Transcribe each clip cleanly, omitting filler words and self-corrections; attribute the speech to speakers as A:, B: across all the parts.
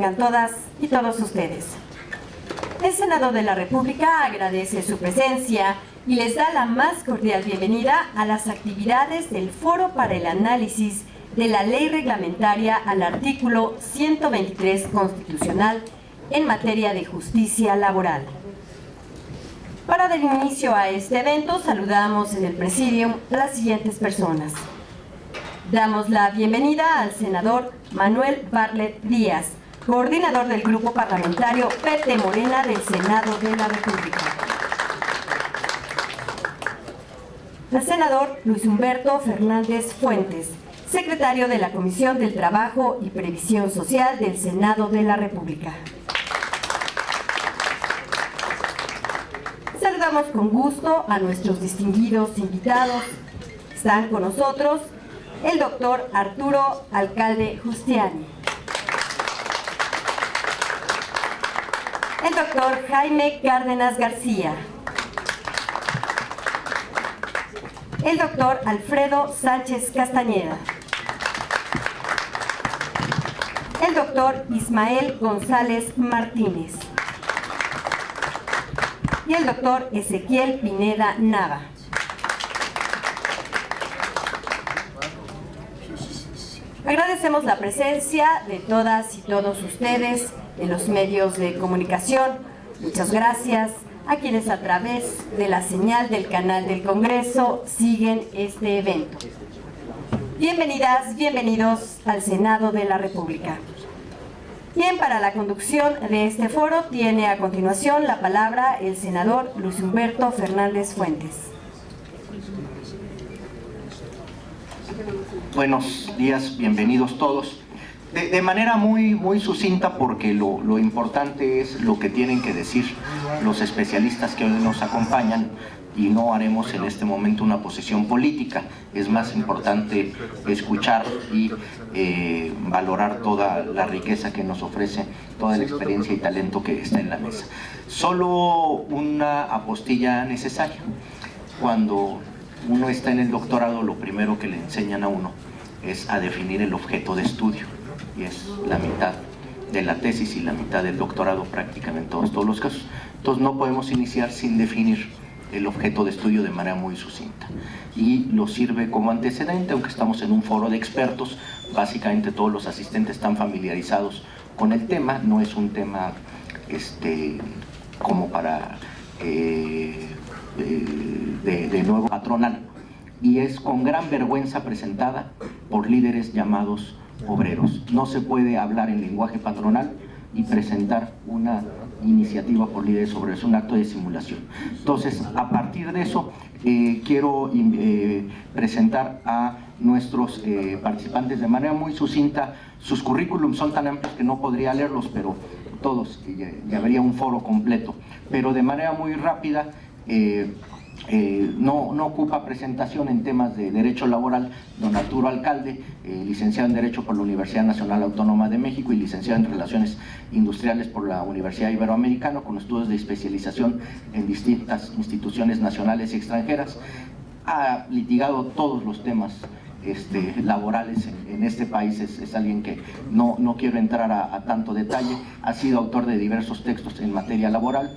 A: tengan todas y todos ustedes. El Senado de la República agradece su presencia y les da la más cordial bienvenida a las actividades del Foro para el Análisis de la Ley Reglamentaria al artículo 123 constitucional en materia de justicia laboral. Para dar inicio a este evento, saludamos en el presidium a las siguientes personas. Damos la bienvenida al senador Manuel Bartlett Díaz, coordinador del Grupo Parlamentario PT Morena del Senado de la República. Al senador Luis Humberto Fernández Fuentes, secretario de la Comisión del Trabajo y Previsión Social del Senado de la República. Saludamos con gusto a nuestros distinguidos invitados. Están con nosotros el doctor Arturo Alcalde Giustiani, el doctor Jaime Cárdenas García, el doctor Alfredo Sánchez Castañeda, el doctor Ismael González Martínez y el doctor Ezequiel Pineda Nava. Agradecemos la presencia de todas y todos ustedes, de los medios de comunicación. Muchas gracias a quienes a través de la señal del canal del Congreso siguen este evento. Bienvenidas, bienvenidos al Senado de la República. Bien, para la conducción de este foro tiene a continuación la palabra el senador Luis Humberto Fernández Fuentes.
B: Buenos días, bienvenidos todos. De manera muy sucinta, porque lo importante es lo que tienen que decir los especialistas que hoy nos acompañan, y no haremos en este momento una posición política. Es más importante escuchar y valorar toda la riqueza que nos ofrece, toda la experiencia y talento que está en la mesa. Solo una apostilla necesaria. Cuando uno está en el doctorado, lo primero que le enseñan a uno es a definir el objeto de estudio, y es la mitad de la tesis y la mitad del doctorado prácticamente en todos los casos. Entonces no podemos iniciar sin definir el objeto de estudio de manera muy sucinta, y lo sirve como antecedente, aunque estamos en un foro de expertos. Básicamente todos los asistentes están familiarizados con el tema. No es un tema como para de nuevo patronal, y es con gran vergüenza presentada por líderes llamados obreros. No se puede hablar en lenguaje patronal y presentar una iniciativa por líderes obreros, es un acto de simulación. Entonces, a partir de eso, quiero presentar a nuestros participantes de manera muy sucinta. Sus currículums son tan amplios que no podría leerlos, pero todos, ya habría un foro completo. Pero de manera muy rápida, no ocupa presentación en temas de derecho laboral. Don Arturo Alcalde, licenciado en Derecho por la Universidad Nacional Autónoma de México y licenciado en Relaciones Industriales por la Universidad Iberoamericana, con estudios de especialización en distintas instituciones nacionales y extranjeras. Ha litigado todos los temas laborales en este país. Es alguien que no quiero entrar a tanto detalle. Ha sido autor de diversos textos en materia laboral,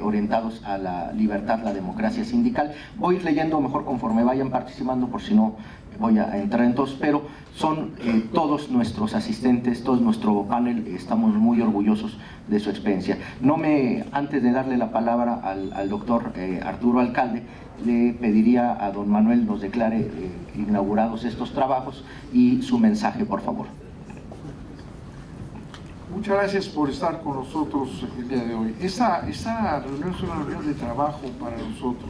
B: orientados a la libertad, la democracia sindical. Voy a ir leyendo mejor conforme vayan participando, por si no voy a entrar en todos, pero son todos nuestros asistentes, todo nuestro panel. Estamos muy orgullosos de su experiencia. Antes de darle la palabra al doctor Arturo Alcalde, le pediría a don Manuel nos declare inaugurados estos trabajos y su mensaje, por favor.
C: Muchas gracias por estar con nosotros el día de hoy. Esta reunión es una reunión de trabajo para nosotros.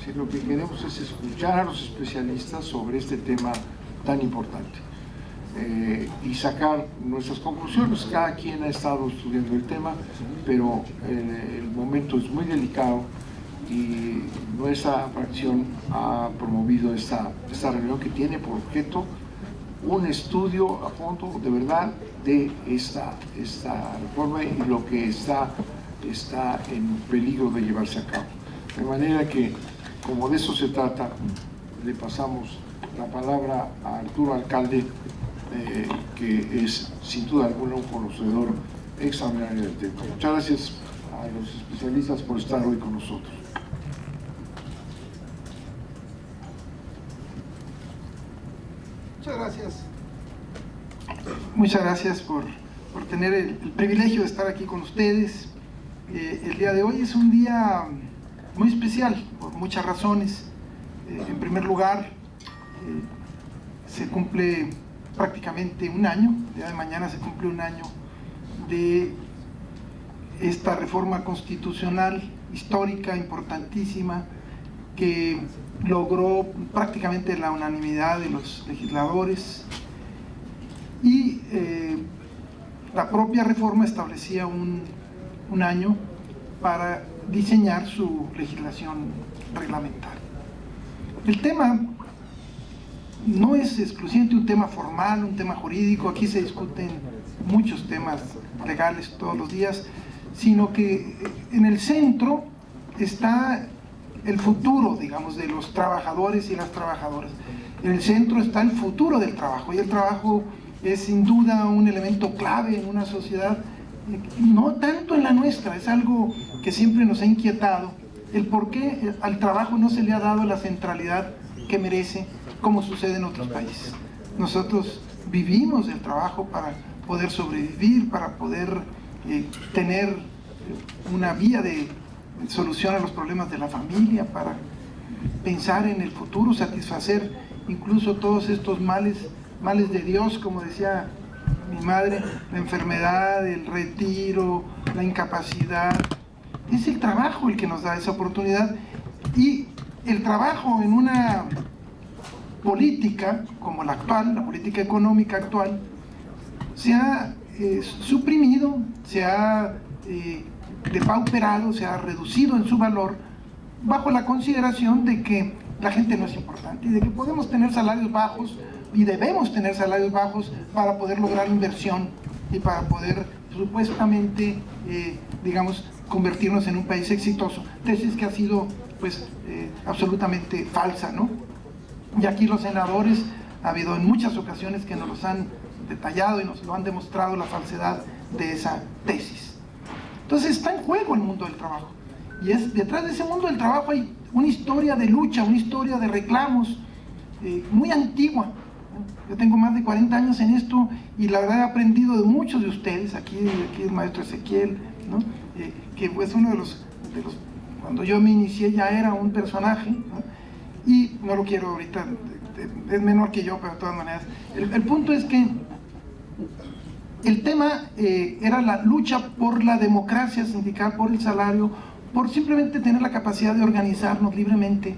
C: Si lo que queremos es escuchar a los especialistas sobre este tema tan importante y sacar nuestras conclusiones. Cada quien ha estado estudiando el tema, pero el momento es muy delicado y nuestra fracción ha promovido esta reunión, que tiene por objeto un estudio a fondo de verdad de esta reforma y lo que está en peligro de llevarse a cabo. De manera que, como de eso se trata, le pasamos la palabra a Arturo Alcalde que es sin duda alguna un conocedor extraordinario del tema. Muchas gracias a los especialistas por estar hoy con nosotros.
D: Muchas gracias por tener el privilegio de estar aquí con ustedes. El día de hoy es un día muy especial por muchas razones. En primer lugar, se cumple prácticamente un año, el día de mañana se cumple un año de esta reforma constitucional histórica, importantísima, que logró prácticamente la unanimidad de los legisladores, y la propia reforma establecía un año para diseñar su legislación reglamentaria. El tema no es exclusivamente un tema formal, un tema jurídico, aquí se discuten muchos temas legales todos los días, sino que en el centro está el futuro, digamos, de los trabajadores y las trabajadoras. En el centro está el futuro del trabajo, y el trabajo es sin duda un elemento clave en una sociedad, no tanto en la nuestra, es algo que siempre nos ha inquietado, el por qué al trabajo no se le ha dado la centralidad que merece, como sucede en otros países. Nosotros vivimos el trabajo para poder sobrevivir, para poder tener una vía de solución a los problemas de la familia, para pensar en el futuro, satisfacer incluso todos estos males de Dios, como decía mi madre, la enfermedad, el retiro, la incapacidad. Es el trabajo el que nos da esa oportunidad, y el trabajo en una política como la actual, la política económica actual, se ha suprimido, se ha depauperado, se ha reducido en su valor, bajo la consideración de que la gente no es importante y de que podemos tener salarios bajos y debemos tener salarios bajos para poder lograr inversión y para poder supuestamente, digamos, convertirnos en un país exitoso. Tesis que ha sido pues absolutamente falsa, ¿no? Y aquí los senadores ha habido en muchas ocasiones que nos los han detallado y nos lo han demostrado la falsedad de esa tesis. Entonces está en juego el mundo del trabajo, y detrás de ese mundo del trabajo hay una historia de lucha, una historia de reclamos muy antigua. Yo tengo más de 40 años en esto, y la verdad he aprendido de muchos de ustedes. Aquí el maestro Ezequiel, ¿no? Que pues uno de los cuando yo me inicié ya era un personaje, ¿no? Y no lo quiero ahorita, es menor que yo, pero de todas maneras el punto es que el tema era la lucha por la democracia sindical, por el salario, por simplemente tener la capacidad de organizarnos libremente,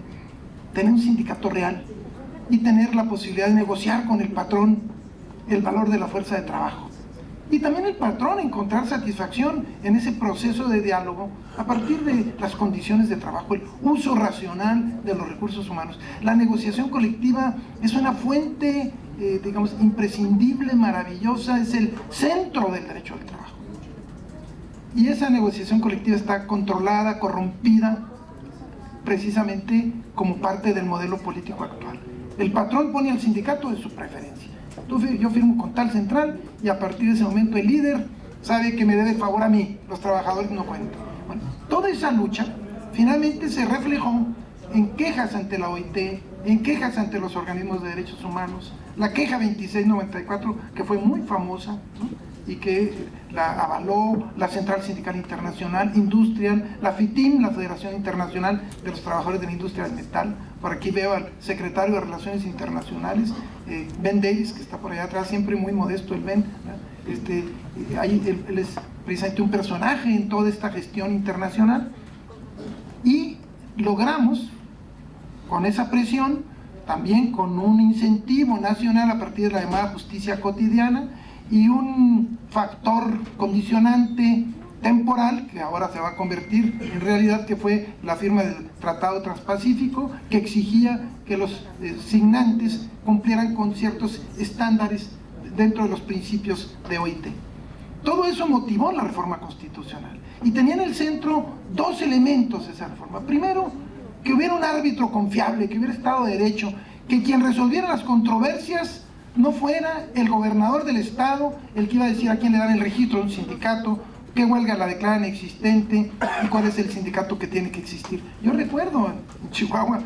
D: tener un sindicato real y tener la posibilidad de negociar con el patrón el valor de la fuerza de trabajo. Y también el patrón encontrar satisfacción en ese proceso de diálogo a partir de las condiciones de trabajo, el uso racional de los recursos humanos. La negociación colectiva es una fuente, digamos, imprescindible, maravillosa, es el centro del derecho al trabajo. Y esa negociación colectiva está controlada, corrompida, precisamente como parte del modelo político actual. El patrón pone al sindicato de su preferencia. Entonces yo firmo con tal central, y a partir de ese momento el líder sabe que me debe favor a mí, los trabajadores no cuentan. Bueno, toda esa lucha finalmente se reflejó en quejas ante la OIT, en quejas ante los organismos de derechos humanos, la queja 2694, que fue muy famosa, ¿no? Y que la avaló la Central Sindical Internacional Industrial, la FITIM, la Federación Internacional de los Trabajadores de la Industria del Metal. Por aquí veo al secretario de Relaciones Internacionales, Ben Davis, que está por allá atrás, siempre muy modesto el Ben, ¿no? Él es precisamente un personaje en toda esta gestión internacional, y logramos, con esa presión, también con un incentivo nacional a partir de la llamada justicia cotidiana, y un factor condicionante temporal que ahora se va a convertir en realidad, que fue la firma del Tratado Transpacífico, que exigía que los signantes cumplieran con ciertos estándares dentro de los principios de OIT. Todo eso motivó la reforma constitucional, y tenía en el centro dos elementos esa reforma. Primero, que hubiera un árbitro confiable, que hubiera Estado de Derecho, que quien resolviera las controversias no fuera el gobernador del estado el que iba a decir a quién le dan el registro de un sindicato, qué huelga la declaran existente y cuál es el sindicato que tiene que existir. Yo recuerdo en Chihuahua,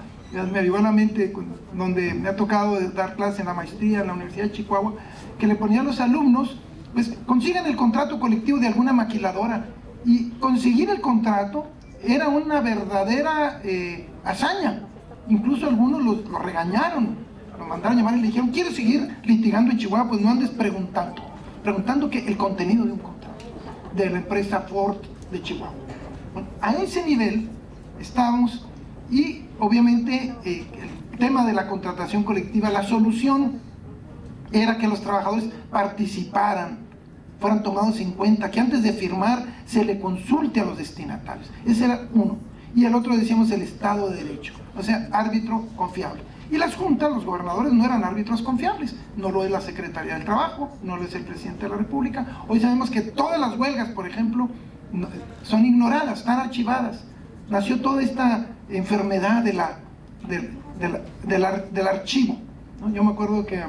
D: me avivó la mente, donde me ha tocado dar clase en la maestría en la Universidad de Chihuahua, que le ponían a los alumnos, pues consigan el contrato colectivo de alguna maquiladora, y conseguir el contrato era una verdadera hazaña. Incluso algunos lo regañaron, lo mandaron a llamar y le dijeron: ¿quieres seguir litigando en Chihuahua? Pues no andes preguntando que el contenido de un contrato de la empresa Ford de Chihuahua. Bueno, a ese nivel estábamos, y obviamente el tema de la contratación colectiva, la solución era que los trabajadores participaran, fueran tomados en cuenta, que antes de firmar se le consulte a los destinatarios. Ese era uno. Y el otro, decíamos, el Estado de Derecho, o sea, árbitro confiable. Y las juntas, los gobernadores no eran árbitros confiables, no lo es la Secretaría del Trabajo, no lo es el presidente de la República. Hoy sabemos que todas las huelgas, por ejemplo, son ignoradas, están archivadas. Nació toda esta enfermedad del archivo, ¿no? Yo me acuerdo que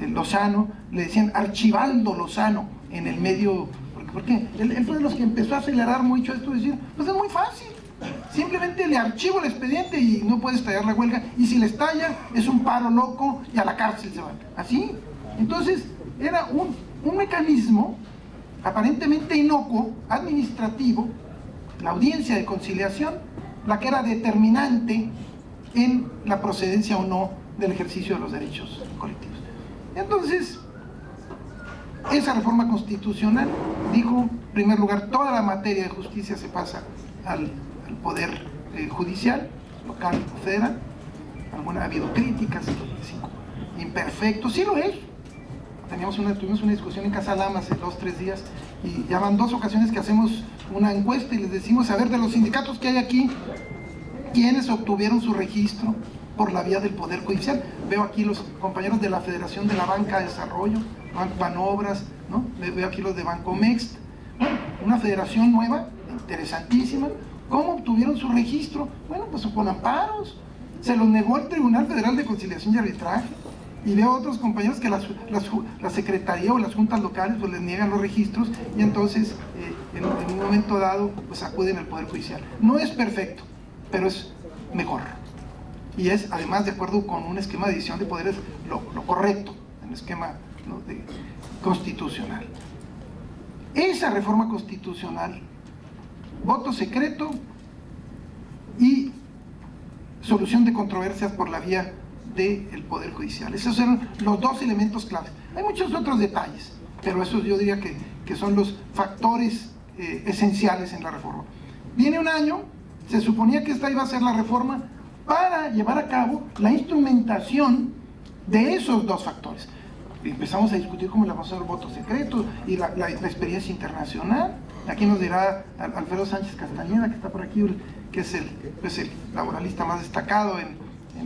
D: Lozano le decían Archibaldo Lozano en el medio, porque él fue de los que empezó a acelerar mucho esto, decir, pues es muy fácil, simplemente le archivo el expediente y no puede estallar la huelga, y si le estalla es un paro loco y a la cárcel se van, así. Entonces era un mecanismo aparentemente inocuo, administrativo, la audiencia de conciliación, la que era determinante en la procedencia o no del ejercicio de los derechos colectivos. Entonces, esa reforma constitucional dijo, en primer lugar, toda la materia de justicia se pasa al poder judicial, local o federal. Ha habido críticas, sí, imperfecto, sí lo es. Tuvimos una discusión en Casa Lama hace 2 o 3 días, y ya van 2 ocasiones que hacemos una encuesta y les decimos: a ver, de los sindicatos que hay aquí, ¿quiénes obtuvieron su registro por la vía del Poder Judicial? Veo aquí los compañeros de la Federación de la Banca de Desarrollo, Banco Banobras, ¿no? Veo aquí los de Bancomext. Bueno, una federación nueva, interesantísima. ¿Cómo obtuvieron su registro? Bueno, pues con amparos. Se los negó el Tribunal Federal de Conciliación y Arbitraje. Y veo otros compañeros que la Secretaría o las juntas locales pues les niegan los registros, y entonces en un momento dado pues acuden al Poder Judicial. No es perfecto, pero es mejor. Y es además de acuerdo con un esquema de división de poderes lo correcto, el esquema, ¿no?, constitucional. Esa reforma constitucional, voto secreto y solución de controversias por la vía del Poder Judicial. Esos eran los 2 elementos claves. Hay muchos otros detalles, pero esos yo diría que son los factores esenciales en la reforma. Viene un año, se suponía que esta iba a ser la reforma para llevar a cabo la instrumentación de esos 2 factores. Empezamos a discutir cómo le vamos a hacer el voto secreto y la experiencia internacional. Aquí nos dirá Alfredo Sánchez Castañeda, que está por aquí, que es el laboralista más destacado en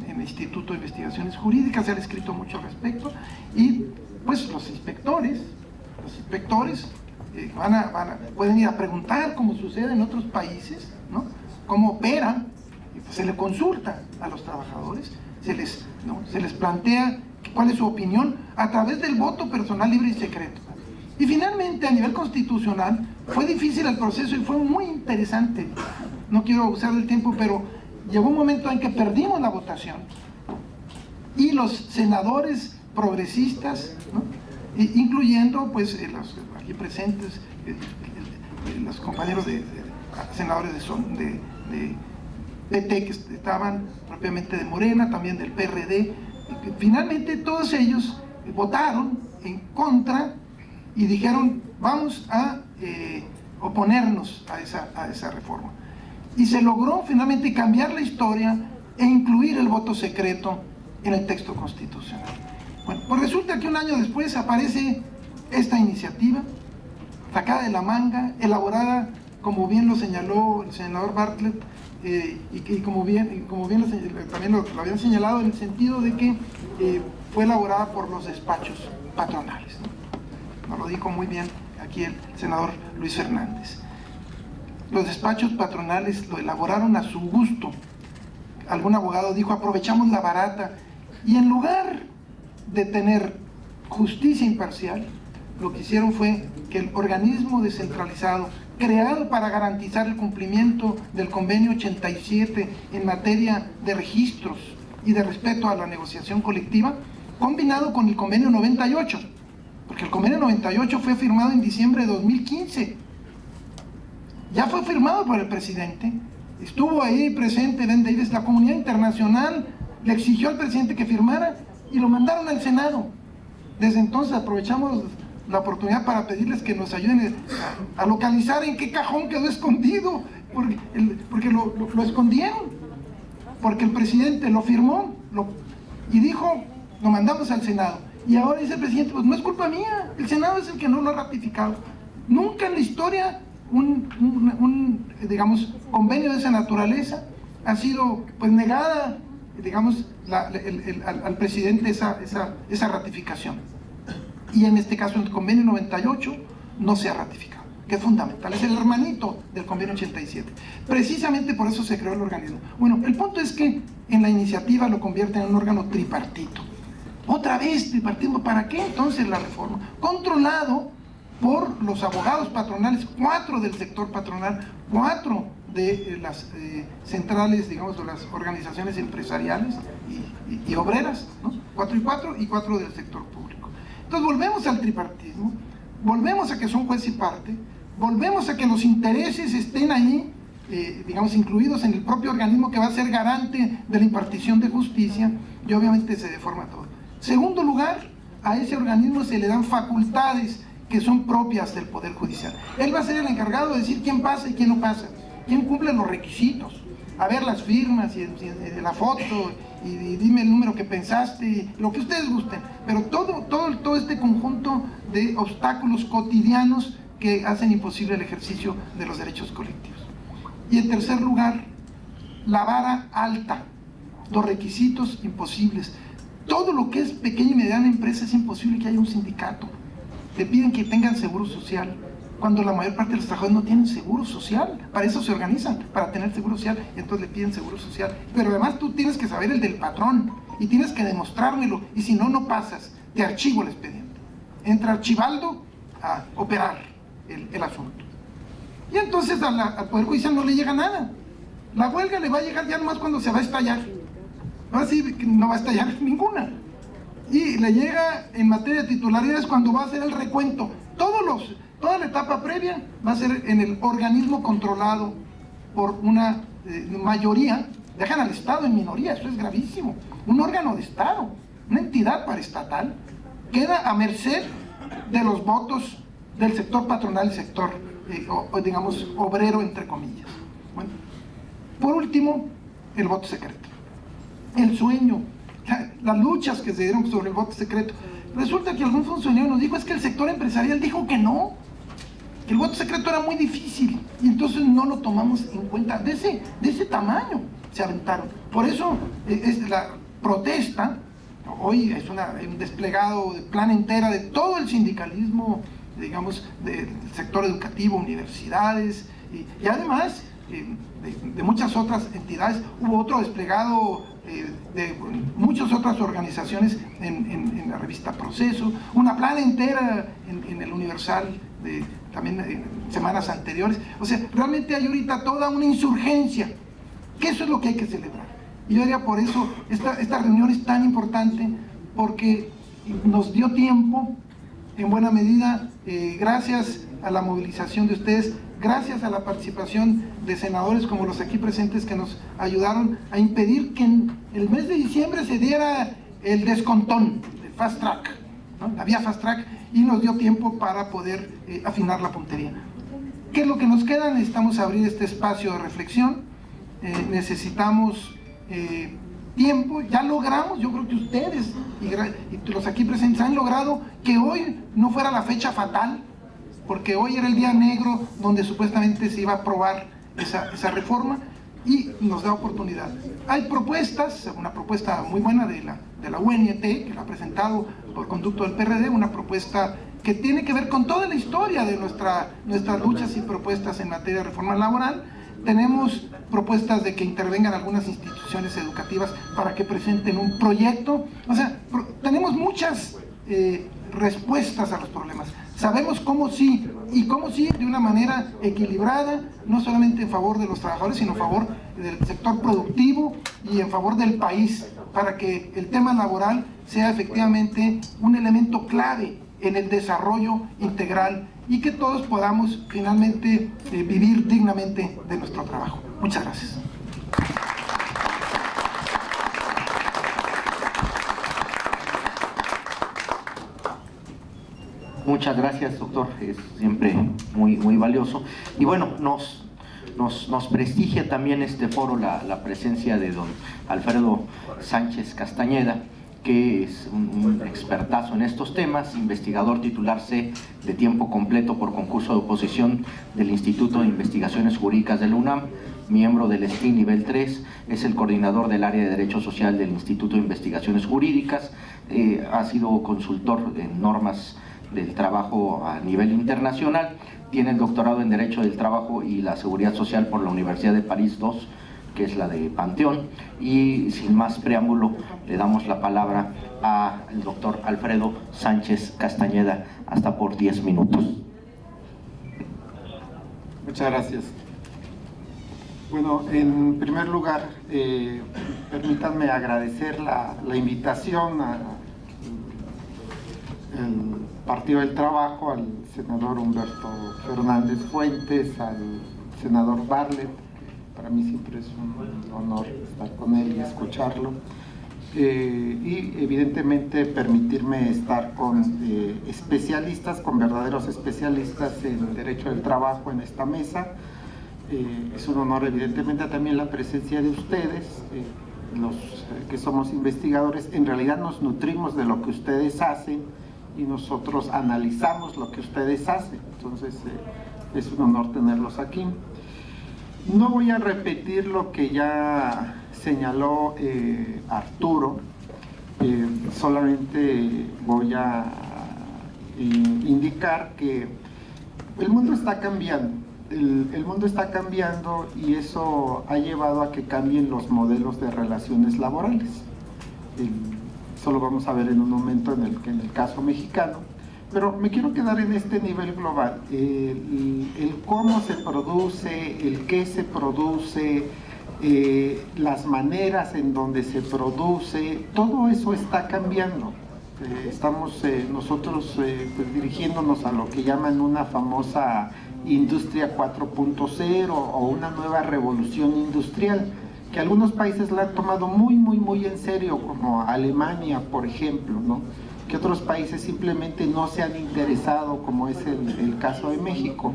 D: el Instituto de Investigaciones Jurídicas. Se ha escrito mucho al respecto, y pues los inspectores pueden ir a preguntar, como sucede en otros países, ¿no?, cómo operan, y pues se le consulta a los trabajadores, se les plantea cuál es su opinión a través del voto personal libre y secreto. Y finalmente, a nivel constitucional, fue difícil el proceso y fue muy interesante. No quiero abusar del tiempo, pero llegó un momento en que perdimos la votación, y los senadores progresistas, ¿no?, incluyendo pues los aquí presentes, los compañeros senadores de PT, que estaban propiamente de Morena, también del PRD, finalmente todos ellos votaron en contra y dijeron: vamos a oponernos a esa reforma. Y se logró finalmente cambiar la historia e incluir el voto secreto en el texto constitucional. Bueno, pues resulta que un año después aparece esta iniciativa, sacada de la manga, elaborada, como bien lo señaló el senador Bartlett, y como bien también lo habían señalado, en el sentido de que fue elaborada por los despachos patronales, ¿no? Nos lo dijo muy bien aquí el senador Luis Fernández. Los despachos patronales lo elaboraron a su gusto. Algún abogado dijo: aprovechamos la barata, y en lugar de tener justicia imparcial, lo que hicieron fue que el organismo descentralizado, creado para garantizar el cumplimiento del convenio 87 en materia de registros y de respeto a la negociación colectiva, combinado con el convenio 98, porque el convenio 98 fue firmado en diciembre de 2015, ya fue firmado por el presidente, estuvo ahí presente Ben Davis, la comunidad internacional le exigió al presidente que firmara y lo mandaron al Senado. Desde entonces aprovechamos la oportunidad para pedirles que nos ayuden a localizar en qué cajón quedó escondido, porque lo escondieron, porque el presidente lo firmó y dijo, lo mandamos al Senado, y ahora dice el presidente, pues no es culpa mía, el Senado es el que no lo ha ratificado. Nunca en la historia digamos, convenio de esa naturaleza ha sido pues negada, digamos, al presidente esa ratificación. Y en este caso el convenio 98 no se ha ratificado, que es fundamental, es el hermanito del convenio 87. Precisamente por eso se creó el organismo. Bueno, el punto es que en la iniciativa lo convierte en un órgano tripartito. Otra vez tripartismo, ¿para qué entonces la reforma? Controlado por los abogados patronales, 4 del sector patronal, 4 de las centrales, digamos, de las organizaciones empresariales y obreras, ¿no? 4 y 4, y 4 del sector público. Entonces volvemos al tripartismo, volvemos a que son juez y parte, volvemos a que los intereses estén ahí, digamos, incluidos en el propio organismo que va a ser garante de la impartición de justicia, y obviamente se deforma todo. Segundo lugar, a ese organismo se le dan facultades que son propias del Poder Judicial. Él va a ser el encargado de decir quién pasa y quién no pasa, quién cumple los requisitos, a ver las firmas y la foto, y dime el número que pensaste, lo que ustedes gusten, pero todo este conjunto de obstáculos cotidianos que hacen imposible el ejercicio de los derechos colectivos. Y en tercer lugar, la vara alta, los requisitos imposibles. Todo lo que es pequeña y mediana empresa es imposible que haya un sindicato. Le piden que tengan seguro social, cuando la mayor parte de los trabajadores no tienen seguro social. Para eso se organizan, para tener seguro social, y entonces le piden seguro social. Pero además tú tienes que saber el del patrón, y tienes que demostrármelo, y si no, no pasas, te archivo el expediente. Entra Archibaldo a operar el asunto. Y entonces al Poder Judicial no le llega nada. La huelga le va a llegar ya nomás cuando se va a estallar. Ahora sí, no va a estallar ninguna. Y le llega en materia de titularidades cuando va a hacer el recuento. Toda la etapa previa va a ser en el organismo controlado por una mayoría. Dejan al Estado en minoría, eso es gravísimo. Un órgano de Estado, una entidad paraestatal, queda a merced de los votos del sector patronal, sector, digamos, obrero, entre comillas. Bueno, por último, el voto secreto. El sueño, las luchas que se dieron sobre el voto secreto. Resulta que algún funcionario nos dijo, es que el sector empresarial dijo que no, que el voto secreto era muy difícil, y entonces no lo tomamos en cuenta. De ese tamaño se aventaron. Por eso es la protesta, hoy es un desplegado de plan entera de todo el sindicalismo, digamos, del sector educativo, universidades, y además de muchas otras entidades. Hubo otro desplegado de muchas otras organizaciones en la revista Proceso, una plana entera en el Universal, también en semanas anteriores. O sea, realmente hay ahorita toda una insurgencia, que eso es lo que hay que celebrar. Y yo diría, por eso esta reunión es tan importante, porque nos dio tiempo, en buena medida, gracias a la movilización de ustedes, gracias a la participación de senadores como los aquí presentes, que nos ayudaron a impedir que en el mes de diciembre se diera el descontón, el fast track, ¿no? La vía fast track, y nos dio tiempo para poder afinar la puntería. ¿Qué es lo que nos queda? Necesitamos abrir este espacio de reflexión, necesitamos tiempo. Ya logramos, yo creo que ustedes y los aquí presentes han logrado que hoy no fuera la fecha fatal, porque hoy era el día negro donde supuestamente se iba a aprobar esa reforma, y nos da oportunidad. Hay propuestas, una propuesta muy buena de la UNET, que la ha presentado por conducto del PRD, una propuesta que tiene que ver con toda la historia de nuestras luchas y propuestas en materia de reforma laboral, tenemos propuestas de que intervengan algunas instituciones educativas para que presenten un proyecto. O sea, tenemos muchas respuestas a los problemas. Sabemos cómo sí, y cómo sí de una manera equilibrada, no solamente en favor de los trabajadores, sino en favor del sector productivo y en favor del país, para que el tema laboral sea efectivamente un elemento clave en el desarrollo integral y que todos podamos finalmente vivir dignamente de nuestro trabajo. Muchas gracias.
B: Muchas gracias, doctor, es siempre muy valioso. Y bueno, nos prestigia también este foro la presencia de don Alfredo Sánchez Castañeda, que es un expertazo en estos temas, investigador titular C de tiempo completo por concurso de oposición del Instituto de Investigaciones Jurídicas de la UNAM, miembro del STI nivel 3, es el coordinador del área de Derecho Social del Instituto de Investigaciones Jurídicas, ha sido consultor en normas del trabajo a nivel internacional, tiene el doctorado en Derecho del Trabajo y la Seguridad Social por la Universidad de París II, que es la de Panteón, y sin más preámbulo le damos la palabra al doctor Alfredo Sánchez Castañeda, hasta por 10 minutos.
E: Muchas gracias. Bueno, en primer lugar, permítanme agradecer la invitación al Partido del Trabajo, al senador Humberto Fernández Fuentes, al senador Bartlett. Para mí siempre es un honor estar con él y escucharlo. Y evidentemente permitirme estar con especialistas, con verdaderos especialistas en Derecho del Trabajo en esta mesa. Es un honor evidentemente también la presencia de ustedes, los que somos investigadores. En realidad nos nutrimos de lo que ustedes hacen y nosotros analizamos lo que ustedes hacen. Entonces es un honor tenerlos aquí. No voy a repetir lo que ya señaló Arturo, solamente voy a indicar que el mundo está cambiando, el mundo está cambiando y eso ha llevado a que cambien los modelos de relaciones laborales. Eso lo vamos a ver en un momento en el caso mexicano. Pero me quiero quedar en este nivel global, el cómo se produce, el qué se produce, las maneras en donde se produce, todo eso está cambiando. Estamos nosotros dirigiéndonos a lo que llaman una famosa industria 4.0 o una nueva revolución industrial, que algunos países la han tomado muy en serio, como Alemania, por ejemplo, ¿no? Que otros países simplemente no se han interesado, como es el caso de México.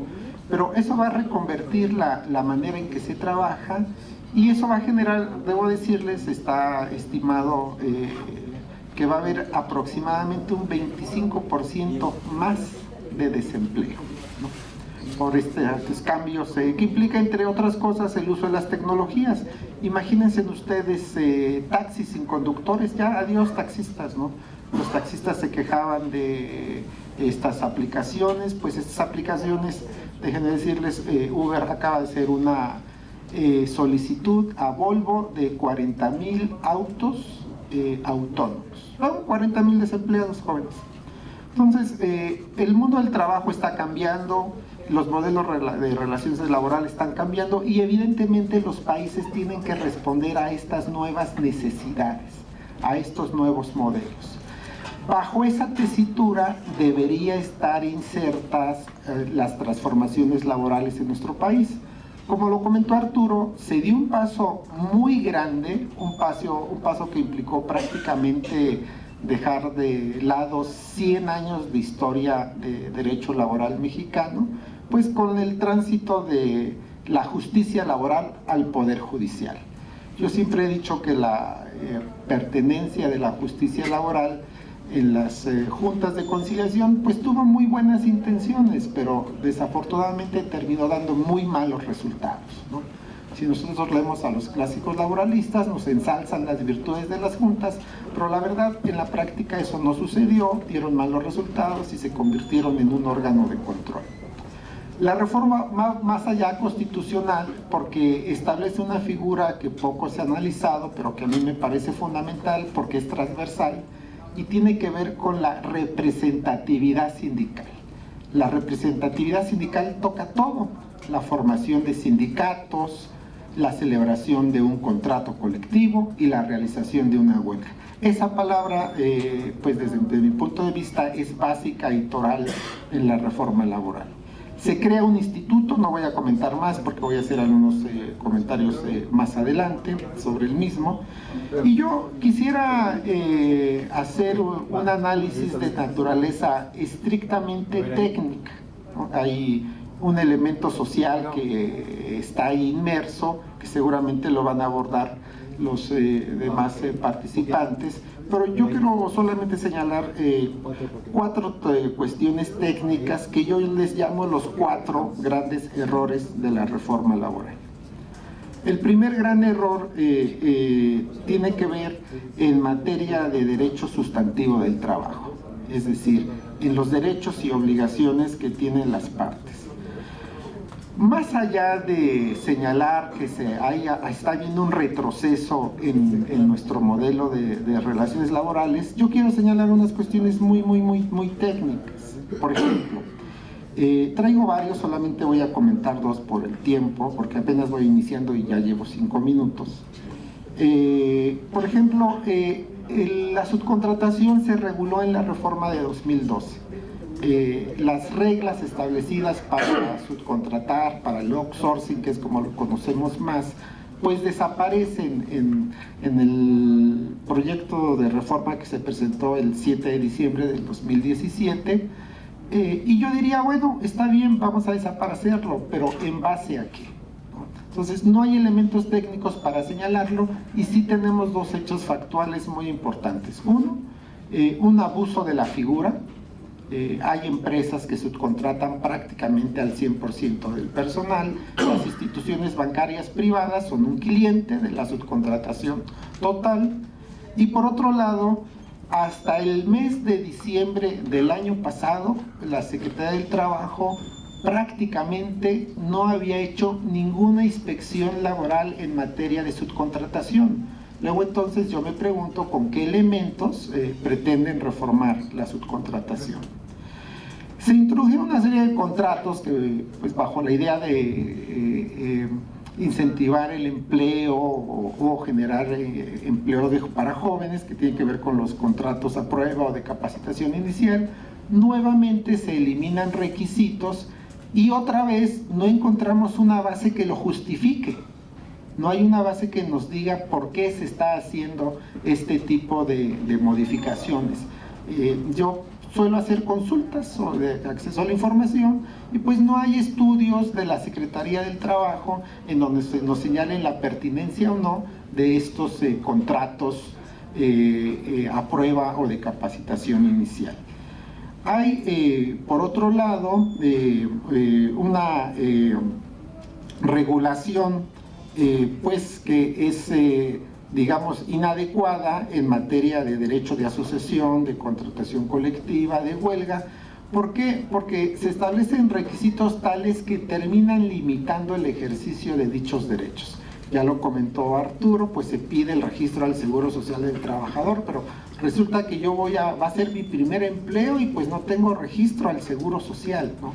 E: Pero eso va a reconvertir la manera en que se trabaja y eso va a generar, debo decirles, está estimado que va a haber aproximadamente un 25% más de desempleo, ¿no? Por estos cambios que implica, entre otras cosas, el uso de las tecnologías. Imagínense ustedes taxis sin conductores, ya adiós taxistas, ¿no? Los taxistas se quejaban de estas aplicaciones, pues estas aplicaciones, déjenme decirles, Uber acaba de hacer una solicitud a Volvo de 40,000 autos autónomos, ¿no? 40,000 desempleados jóvenes. Entonces, el mundo del trabajo está cambiando, los modelos de relaciones laborales están cambiando y evidentemente los países tienen que responder a estas nuevas necesidades, a estos nuevos modelos. Bajo esa tesitura debería estar insertas las transformaciones laborales en nuestro país. Como lo comentó Arturo, se dio un paso muy grande, un paso que implicó prácticamente dejar de lado 100 años de historia de derecho laboral mexicano, pues con el tránsito de la justicia laboral al Poder Judicial. Yo siempre he dicho que la pertenencia de la justicia laboral en las juntas de conciliación pues tuvo muy buenas intenciones, pero desafortunadamente terminó dando muy malos resultados, ¿no? Si nosotros leemos a los clásicos laboralistas, nos ensalzan las virtudes de las juntas, pero la verdad en la práctica eso no sucedió, dieron malos resultados y se convirtieron en un órgano de control. La reforma más allá constitucional, porque establece una figura que poco se ha analizado, pero que a mí me parece fundamental porque es transversal y tiene que ver con la representatividad sindical. La representatividad sindical toca todo, la formación de sindicatos, la celebración de un contrato colectivo y la realización de una huelga. Esa palabra, pues desde mi punto de vista, es básica y toral en la reforma laboral. Se crea un instituto, no voy a comentar más porque voy a hacer algunos comentarios más adelante sobre el mismo. Y yo quisiera hacer un análisis de naturaleza estrictamente técnica, ¿no? Hay un elemento social que está ahí inmerso, que seguramente lo van a abordar los demás participantes, pero yo quiero solamente señalar 4 cuestiones técnicas que yo les llamo los 4 grandes errores de la reforma laboral. El primer gran error tiene que ver en materia de derecho sustantivo del trabajo, es decir, en los derechos y obligaciones que tienen las partes. Más allá de señalar que está habiendo un retroceso en nuestro modelo de relaciones laborales, yo quiero señalar unas cuestiones muy técnicas. Por ejemplo, traigo varios, solamente voy a comentar 2 por el tiempo, porque apenas voy iniciando y ya llevo 5 minutos. Por ejemplo, la subcontratación se reguló en la reforma de 2012. Las reglas establecidas para subcontratar, para el outsourcing, que es como lo conocemos más, pues desaparecen en el proyecto de reforma que se presentó el 7 de diciembre del 2017, y yo diría, bueno, está bien, vamos a desaparecerlo, pero ¿en base a qué? Entonces no hay elementos técnicos para señalarlo, y sí tenemos 2 hechos factuales muy importantes. Uno, un abuso de la figura. Hay empresas que subcontratan prácticamente al 100% del personal. Las instituciones bancarias privadas son un cliente de la subcontratación total. Y por otro lado, hasta el mes de diciembre del año pasado, la Secretaría del Trabajo prácticamente no había hecho ninguna inspección laboral en materia de subcontratación. Luego entonces yo me pregunto con qué elementos pretenden reformar la subcontratación. Se introdujeron una serie de contratos que, pues, bajo la idea de incentivar el empleo o generar empleo para jóvenes, que tiene que ver con los contratos a prueba o de capacitación inicial, nuevamente se eliminan requisitos y otra vez no encontramos una base que lo justifique. No hay una base que nos diga por qué se está haciendo este tipo de modificaciones. Yo suelo hacer consultas sobre acceso a la información y pues no hay estudios de la Secretaría del Trabajo en donde nos señalen la pertinencia o no de estos contratos a prueba o de capacitación inicial. Hay, por otro lado, una regulación pues que es digamos, inadecuada en materia de derecho de asociación, de contratación colectiva, de huelga. ¿Por qué? Porque se establecen requisitos tales que terminan limitando el ejercicio de dichos derechos. Ya lo comentó Arturo, pues se pide el registro al Seguro Social del Trabajador, pero resulta que va a ser mi primer empleo y pues no tengo registro al Seguro Social, ¿no?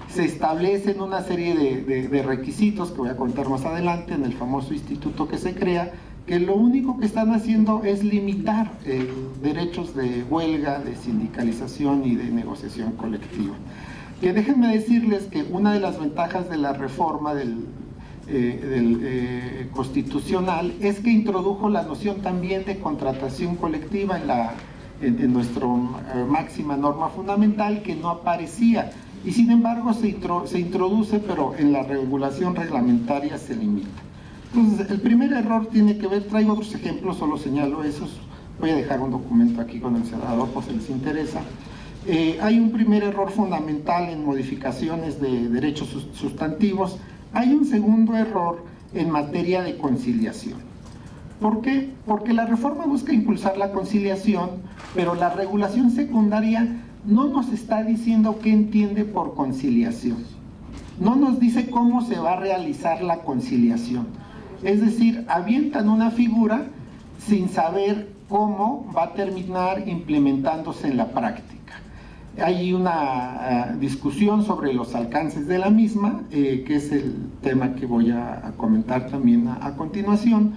E: Se establecen una serie de requisitos que voy a contar más adelante en el famoso instituto que se crea, que lo único que están haciendo es limitar derechos de huelga, de sindicalización y de negociación colectiva. Que déjenme decirles que una de las ventajas de la reforma constitucional es que introdujo la noción también de contratación colectiva en nuestra máxima norma fundamental, que no aparecía. Y sin embargo se introduce, pero en la regulación reglamentaria se limita. Entonces, el primer error tiene que ver, traigo otros ejemplos, solo señalo esos, voy a dejar un documento aquí con el cerrador por si les interesa. Hay un primer error fundamental en modificaciones de derechos sustantivos. Hay un segundo error en materia de conciliación. ¿Por qué? Porque la reforma busca impulsar la conciliación, pero la regulación secundaria no nos está diciendo qué entiende por conciliación. No nos dice cómo se va a realizar la conciliación. Es decir, avientan una figura sin saber cómo va a terminar implementándose en la práctica. Hay una discusión sobre los alcances de la misma, que es el tema que voy a comentar también a continuación,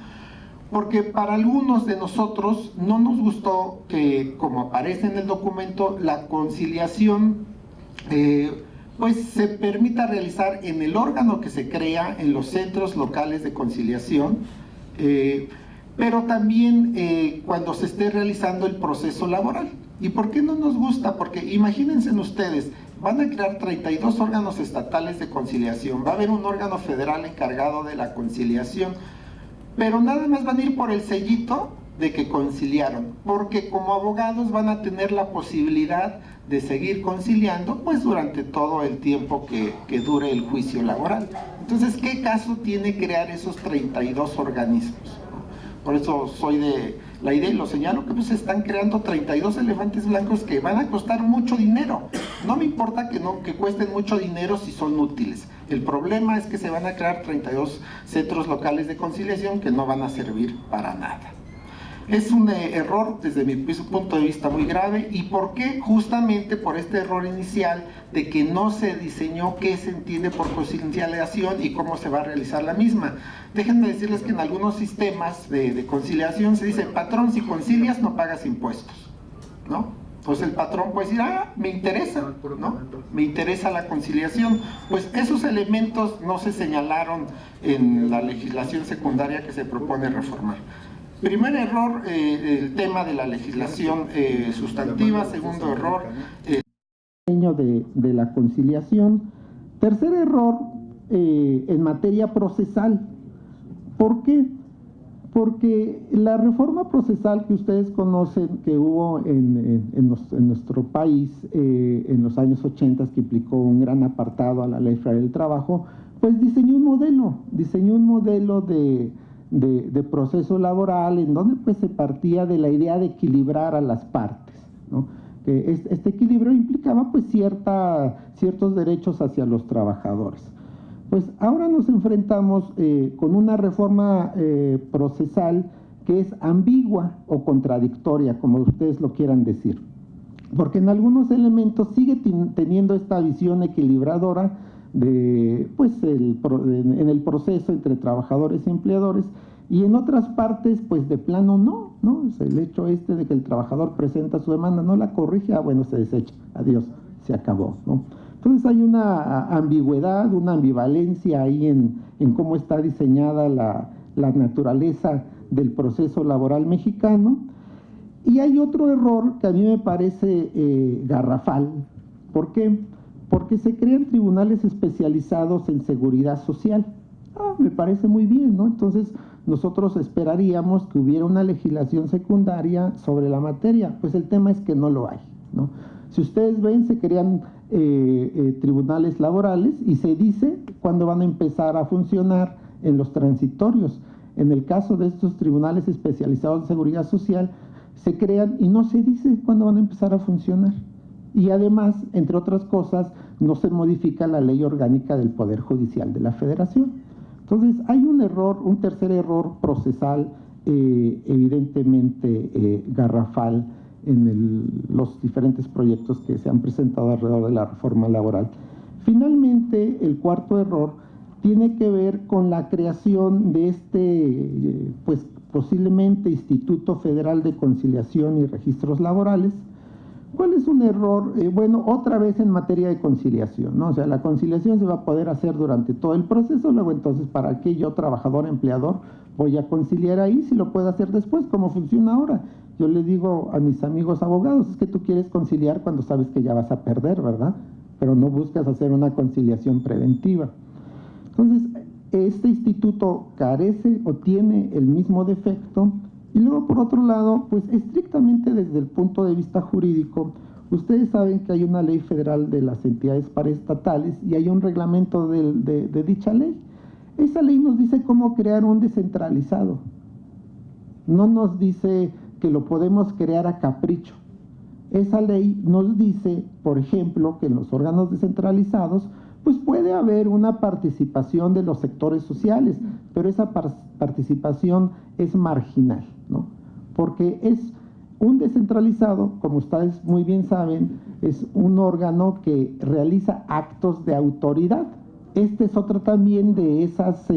E: porque para algunos de nosotros no nos gustó que, como aparece en el documento, la conciliación pues se permita realizar en el órgano que se crea, en los centros locales de conciliación, pero también cuando se esté realizando el proceso laboral. ¿Y por qué no nos gusta? Porque imagínense ustedes, van a crear 32 órganos estatales de conciliación, va a haber un órgano federal encargado de la conciliación, pero nada más van a ir por el sellito de que conciliaron, porque como abogados van a tener la posibilidad de seguir conciliando pues durante todo el tiempo que dure el juicio laboral. Entonces, ¿qué caso tiene crear esos 32 organismos? Por eso soy de la idea, y lo señalo, que pues están creando 32 elefantes blancos que van a costar mucho dinero. No me importa que cuesten mucho dinero si son útiles. El problema es que se van a crear 32 centros locales de conciliación que no van a servir para nada. Es un error desde mi punto de vista muy grave. ¿Y por qué? Justamente por este error inicial de que no se diseñó qué se entiende por conciliación y cómo se va a realizar la misma. Déjenme decirles que en algunos sistemas de conciliación se dice: patrón, si concilias no pagas impuestos, ¿no? Entonces el patrón puede decir: ah, me interesa, ¿no? Me interesa la conciliación. Pues esos elementos no se señalaron en la legislación secundaria que se propone reformar. Primer error, el tema de la legislación sustantiva. Segundo error, el diseño de la conciliación. Tercer error, en materia procesal. ¿Por qué? Porque la reforma procesal que ustedes conocen que hubo en nuestro país en los años 80, que implicó un gran apartado a la Ley Federal del Trabajo, pues diseñó un modelo de proceso laboral en donde pues se partía de la idea de equilibrar a las partes, ¿no? Que este equilibrio implicaba pues ciertos derechos hacia los trabajadores. Pues ahora nos enfrentamos con una reforma procesal que es ambigua o contradictoria, como ustedes lo quieran decir, porque en algunos elementos sigue teniendo esta visión equilibradora de, pues, en el proceso entre trabajadores y empleadores, y en otras partes pues de plano no, o sea, el hecho de que el trabajador presenta su demanda, no la corrige, bueno, se desecha, adiós, se acabó, ¿no? Entonces hay una ambigüedad, una ambivalencia ahí en cómo está diseñada la naturaleza del proceso laboral mexicano. Y hay otro error que a mí me parece garrafal. ¿Por qué? Porque se crean tribunales especializados en seguridad social. Me parece muy bien, ¿no? Entonces nosotros esperaríamos que hubiera una legislación secundaria sobre la materia. Pues el tema es que no lo hay, ¿no? Si ustedes ven, se crean tribunales laborales y se dice cuándo van a empezar a funcionar en los transitorios. En el caso de estos tribunales especializados en seguridad social, se crean y no se dice cuándo van a empezar a funcionar. Y además, entre otras cosas, no se modifica la ley orgánica del Poder Judicial de la Federación. Entonces, hay un error, un tercer error procesal evidentemente garrafal en los diferentes proyectos que se han presentado alrededor de la reforma laboral. Finalmente, el cuarto error tiene que ver con la creación de pues posiblemente Instituto Federal de Conciliación y Registros Laborales. ¿Cuál es un error? Bueno, otra vez en materia de conciliación, ¿no? O sea, la conciliación se va a poder hacer durante todo el proceso, luego entonces, ¿para qué yo, trabajador, empleador, voy a conciliar ahí si lo puedo hacer después? ¿Cómo funciona ahora? Yo le digo a mis amigos abogados, es que tú quieres conciliar cuando sabes que ya vas a perder, ¿verdad? Pero no buscas hacer una conciliación preventiva. Entonces, este instituto carece o tiene el mismo defecto. Y luego, por otro lado, pues estrictamente desde el punto de vista jurídico, ustedes saben que hay una ley federal de las entidades paraestatales y hay un reglamento de dicha ley. Esa ley nos dice cómo crear un descentralizado. No nos dice que lo podemos crear a capricho. esa ley nos dice, por ejemplo, que en los órganos descentralizados pues puede haber una participación de los sectores sociales, pero esa participación es marginal, ¿no? Porque es un descentralizado, como ustedes muy bien saben, es un órgano que realiza actos de autoridad. Este es otro también de esas,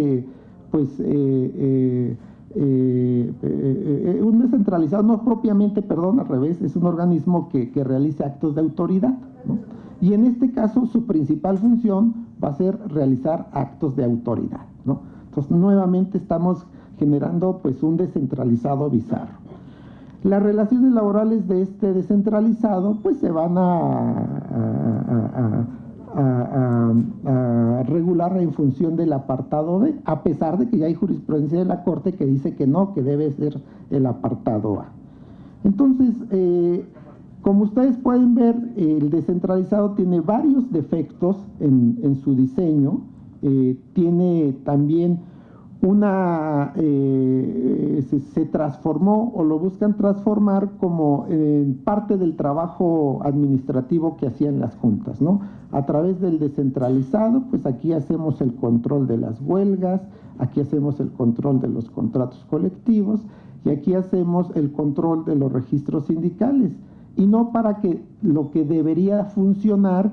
E: un descentralizado, no propiamente, perdón, al revés, es un organismo que realiza actos de autoridad, ¿no? Y en este caso su principal función va a ser realizar actos de autoridad, ¿no? Entonces nuevamente estamos generando pues un descentralizado bizarro. Las relaciones laborales de este descentralizado pues se van a regular en función del apartado B, a pesar de que ya hay jurisprudencia de la Corte que dice que no, que debe ser el apartado A. Entonces, como ustedes pueden ver, el descentralizado tiene varios defectos en su diseño, tiene también se transformó o lo buscan transformar como parte del trabajo administrativo que hacían las juntas, ¿no? A través del descentralizado, pues aquí hacemos el control de las huelgas, aquí hacemos el control de los contratos colectivos y aquí hacemos el control de los registros sindicales, y no para que lo que debería funcionar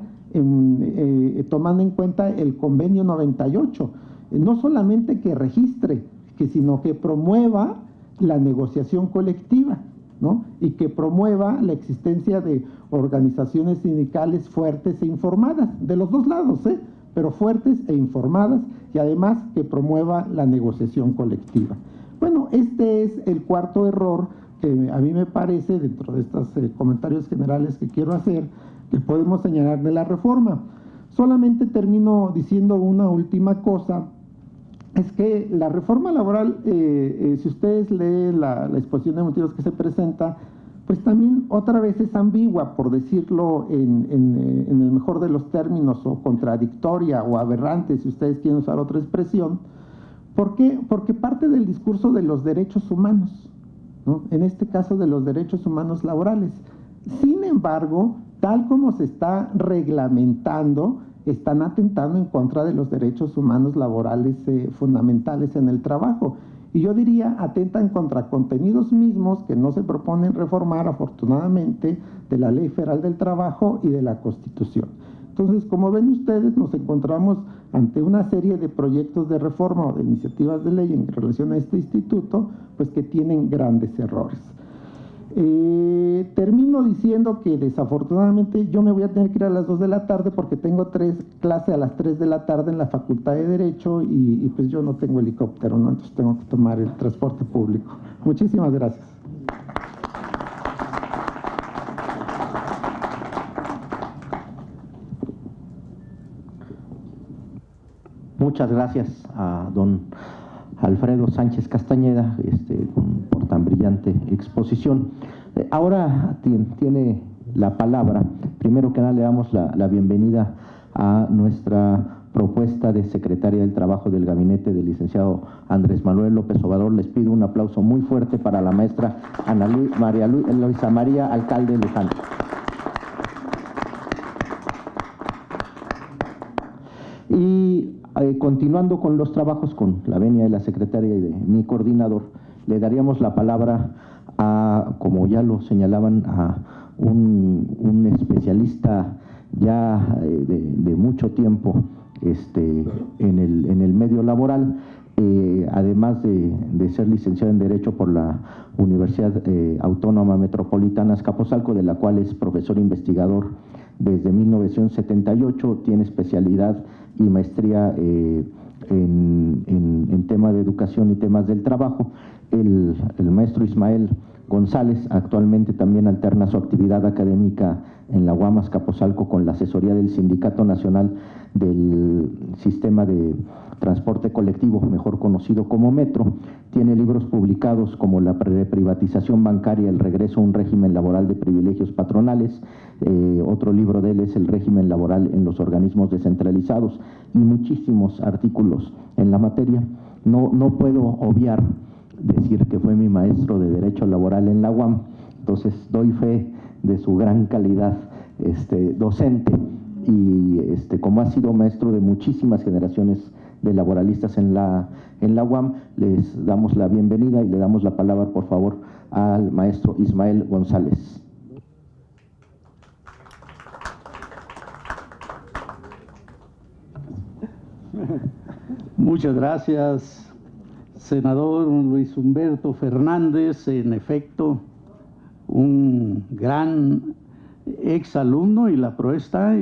E: tomando en cuenta el convenio 98, no solamente que registre, sino que promueva la negociación colectiva, ¿no? Y que promueva la existencia de organizaciones sindicales fuertes e informadas, de los dos lados, pero fuertes e informadas, y además que promueva la negociación colectiva. Bueno, este es el cuarto error que a mí me parece, dentro de estos comentarios generales que quiero hacer, que podemos señalar de la reforma. Solamente termino diciendo una última cosa, es que la reforma laboral, si ustedes leen la exposición de motivos que se presenta, pues también otra vez es ambigua, por decirlo en el mejor de los términos, o contradictoria o aberrante, si ustedes quieren usar otra expresión. ¿Por qué? Porque parte del discurso de los derechos humanos, ¿no? En este caso de los derechos humanos laborales. Sin embargo, tal como se está reglamentando, están atentando en contra de los derechos humanos laborales fundamentales en el trabajo. Y yo diría, atentan contra contenidos mismos que no se proponen reformar, afortunadamente, de la Ley Federal del Trabajo y de la Constitución. Entonces, como ven ustedes, nos encontramos ante una serie de proyectos de reforma o de iniciativas de ley en relación a este instituto, pues que tienen grandes errores. Termino diciendo que desafortunadamente yo me voy a tener que ir a las 2 de la tarde porque tengo clase a las 3 de la tarde en la Facultad de Derecho y pues yo no tengo helicóptero, ¿no? Entonces tengo que tomar el transporte público. Muchísimas gracias.
B: Muchas gracias a don Alfredo Sánchez Castañeda por tan brillante exposición. Ahora tiene la palabra. Primero que nada le damos la bienvenida a nuestra propuesta de secretaria del Trabajo del gabinete del licenciado Andrés Manuel López Obrador. Les pido un aplauso muy fuerte para la maestra Luisa María Alcalde Luján. Y continuando con los trabajos, con la venia de la secretaria y de mi coordinador, le daríamos la palabra a, como ya lo señalaban, a un especialista ya de mucho tiempo en el medio laboral, además de ser licenciado en Derecho por la Universidad Autónoma Metropolitana Azcapotzalco, de la cual es profesor investigador desde 1978, tiene especialidad y maestría en tema de educación y temas del trabajo. El maestro Ismael González actualmente también alterna su actividad académica en la UAM Azcapotzalco con la asesoría del Sindicato Nacional del Sistema de Transporte Colectivo, mejor conocido como Metro. Tiene libros publicados como La privatización bancaria, el regreso a un régimen laboral de privilegios patronales. Otro libro de él es El régimen laboral en los organismos descentralizados, y muchísimos artículos en la materia. No puedo obviar decir que fue mi maestro de Derecho Laboral en la UAM, entonces doy fe de su gran calidad docente, y como ha sido maestro de muchísimas generaciones de laboralistas en la UAM, les damos la bienvenida y le damos la palabra, por favor, al maestro Ismael González.
F: Muchas gracias, senador Luis Humberto Fernández. En efecto, un gran exalumno, y la prueba está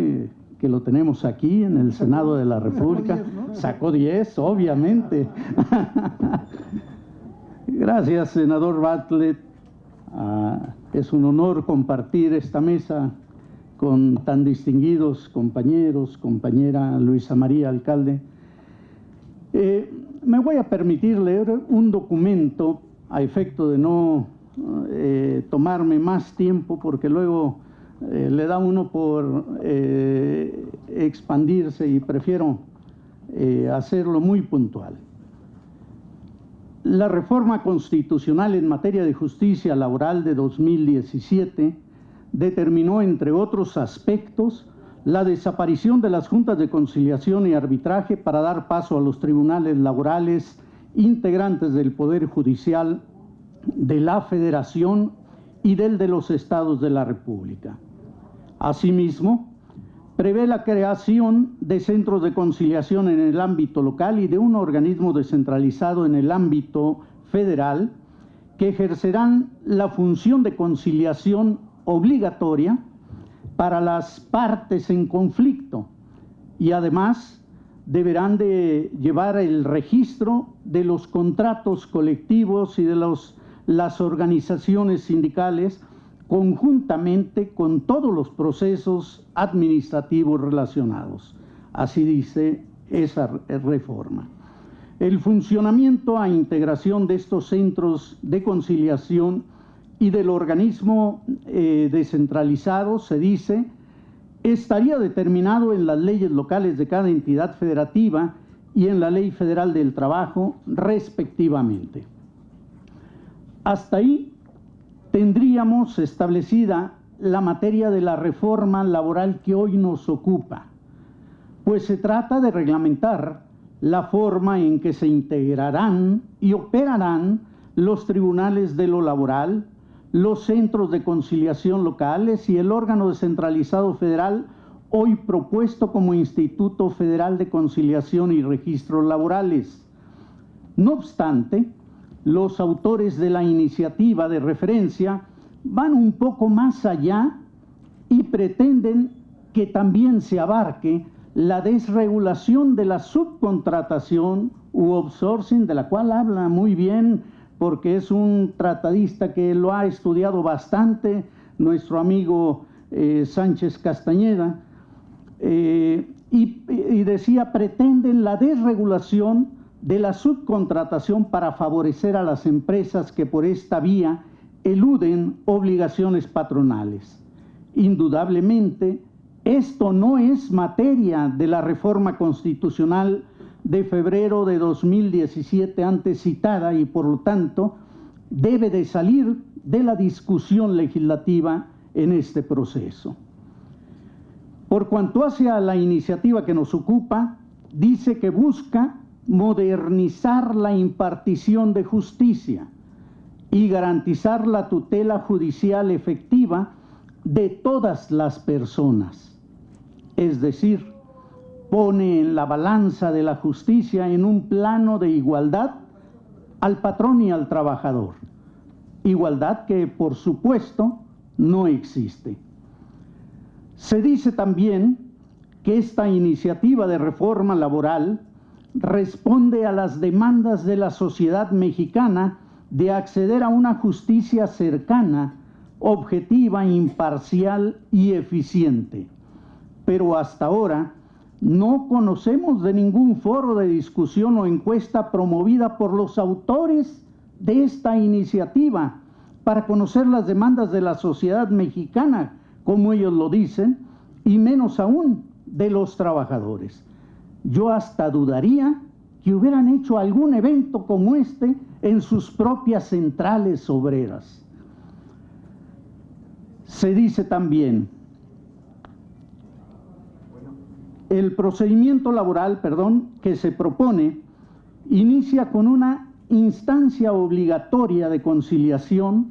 F: que lo tenemos aquí en el Senado de la República. Sacó 10, obviamente. Gracias, senador Bartlett. Es un honor compartir esta mesa con tan distinguidos compañeros, compañera Luisa María Alcalde. Me voy a permitir leer un documento a efecto de no tomarme más tiempo, porque luego le da uno por expandirse, y prefiero hacerlo muy puntual. La reforma constitucional en materia de justicia laboral de 2017 determinó, entre otros aspectos, la desaparición de las juntas de conciliación y arbitraje para dar paso a los tribunales laborales integrantes del Poder Judicial de la Federación y del de los Estados de la República. Asimismo, prevé la creación de centros de conciliación en el ámbito local y de un organismo descentralizado en el ámbito federal que ejercerán la función de conciliación obligatoria para las partes en conflicto, y además deberán de llevar el registro de los contratos colectivos y de las organizaciones sindicales conjuntamente con todos los procesos administrativos relacionados. Así dice esa reforma. El funcionamiento e integración de estos centros de conciliación y del organismo descentralizado, se dice, estaría determinado en las leyes locales de cada entidad federativa y en la Ley Federal del Trabajo, respectivamente. Hasta ahí tendríamos establecida la materia de la reforma laboral que hoy nos ocupa, pues se trata de reglamentar la forma en que se integrarán y operarán los tribunales de lo laboral, los centros de conciliación locales y el órgano descentralizado federal, hoy propuesto como Instituto Federal de Conciliación y Registros Laborales. No obstante, los autores de la iniciativa de referencia van un poco más allá y pretenden que también se abarque la desregulación de la subcontratación u outsourcing, de la cual habla muy bien, porque es un tratadista que lo ha estudiado bastante, nuestro amigo Sánchez Castañeda, y decía, pretenden la desregulación de la subcontratación para favorecer a las empresas que por esta vía eluden obligaciones patronales. Indudablemente, esto no es materia de la reforma constitucional de febrero de 2017 antes citada, y por lo tanto debe de salir de la discusión legislativa en este proceso. Por cuanto hace a la iniciativa que nos ocupa, dice que busca modernizar la impartición de justicia y garantizar la tutela judicial efectiva de todas las personas, es decir, pone en la balanza de la justicia en un plano de igualdad al patrón y al trabajador. Igualdad que, por supuesto, no existe. Se dice también que esta iniciativa de reforma laboral responde a las demandas de la sociedad mexicana de acceder a una justicia cercana, objetiva, imparcial y eficiente. Pero hasta ahora no conocemos de ningún foro de discusión o encuesta promovida por los autores de esta iniciativa para conocer las demandas de la sociedad mexicana, como ellos lo dicen, y menos aún de los trabajadores. Yo hasta dudaría que hubieran hecho algún evento como este en sus propias centrales obreras. Se dice también, el procedimiento laboral, que se propone inicia con una instancia obligatoria de conciliación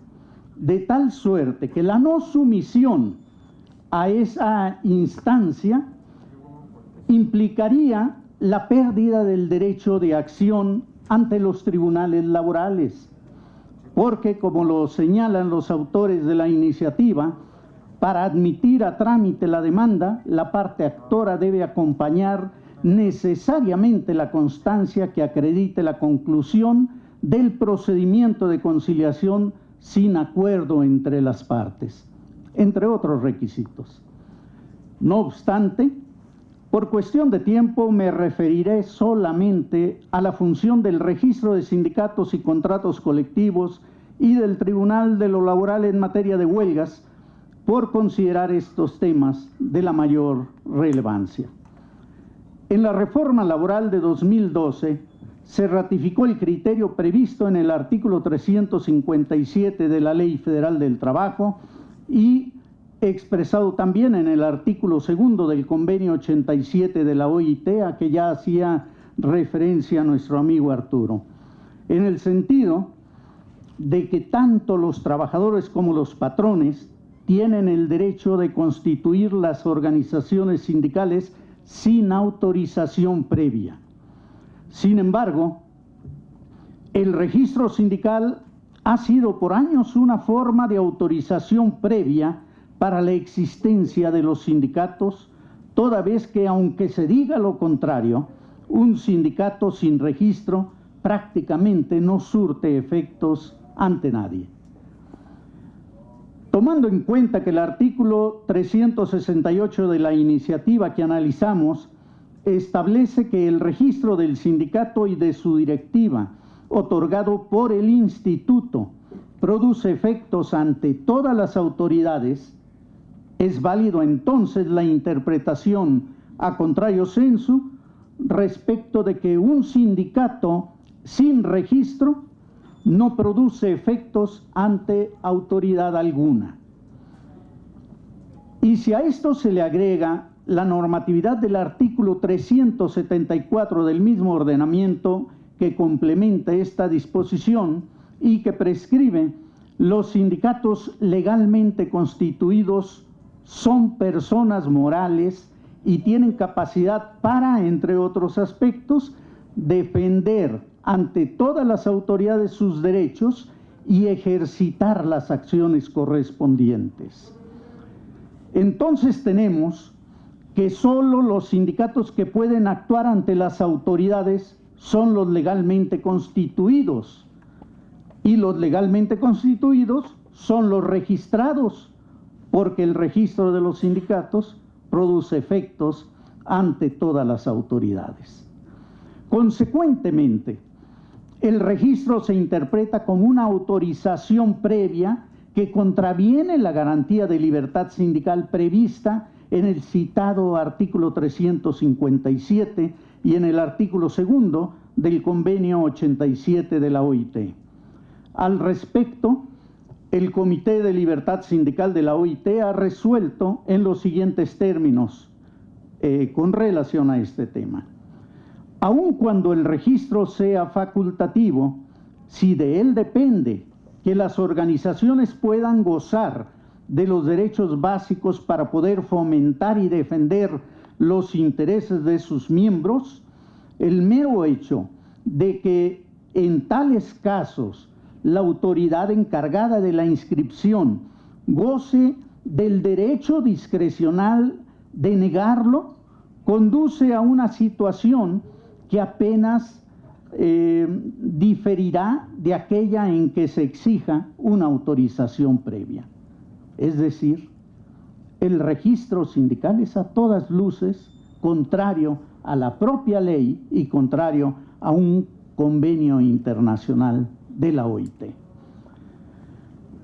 F: de tal suerte que la no sumisión a esa instancia implicaría la pérdida del derecho de acción ante los tribunales laborales, porque, como lo señalan los autores de la iniciativa, para admitir a trámite la demanda, la parte actora debe acompañar necesariamente la constancia que acredite la conclusión del procedimiento de conciliación sin acuerdo entre las partes, entre otros requisitos. No obstante, por cuestión de tiempo me referiré solamente a la función del registro de sindicatos y contratos colectivos y del Tribunal de lo Laboral en materia de huelgas, por considerar estos temas de la mayor relevancia. En la reforma laboral de 2012 se ratificó el criterio previsto en el artículo 357 de la Ley Federal del Trabajo y expresado también en el artículo 2 del Convenio 87 de la OIT, a que ya hacía referencia nuestro amigo Arturo, en el sentido de que tanto los trabajadores como los patrones tienen el derecho de constituir las organizaciones sindicales sin autorización previa. Sin embargo, el registro sindical ha sido por años una forma de autorización previa para la existencia de los sindicatos, toda vez que, aunque se diga lo contrario, un sindicato sin registro prácticamente no surte efectos ante nadie. Tomando en cuenta que el artículo 368 de la iniciativa que analizamos establece que el registro del sindicato y de su directiva, otorgado por el Instituto, produce efectos ante todas las autoridades, es válido entonces la interpretación a contrario sensu respecto de que un sindicato sin registro no produce efectos ante autoridad alguna. Y si a esto se le agrega la normatividad del artículo 374 del mismo ordenamiento que complementa esta disposición y que prescribe los sindicatos legalmente constituidos son personas morales y tienen capacidad para, entre otros aspectos, defender ante todas las autoridades sus derechos y ejercitar las acciones correspondientes. Entonces tenemos que solo los sindicatos que pueden actuar ante las autoridades son los legalmente constituidos, y los legalmente constituidos son los registrados, porque el registro de los sindicatos produce efectos ante todas las autoridades. Consecuentemente, el registro se interpreta como una autorización previa que contraviene la garantía de libertad sindical prevista en el citado artículo 357 y en el artículo 2 del Convenio 87 de la OIT. Al respecto, el Comité de Libertad Sindical de la OIT ha resuelto en los siguientes términos con relación a este tema. Aun cuando el registro sea facultativo, si de él depende que las organizaciones puedan gozar de los derechos básicos para poder fomentar y defender los intereses de sus miembros, el mero hecho de que en tales casos la autoridad encargada de la inscripción goce del derecho discrecional de negarlo, conduce a una situación que apenas diferirá de aquella en que se exija una autorización previa. Es decir, el registro sindical es a todas luces contrario a la propia ley y contrario a un convenio internacional de la OIT.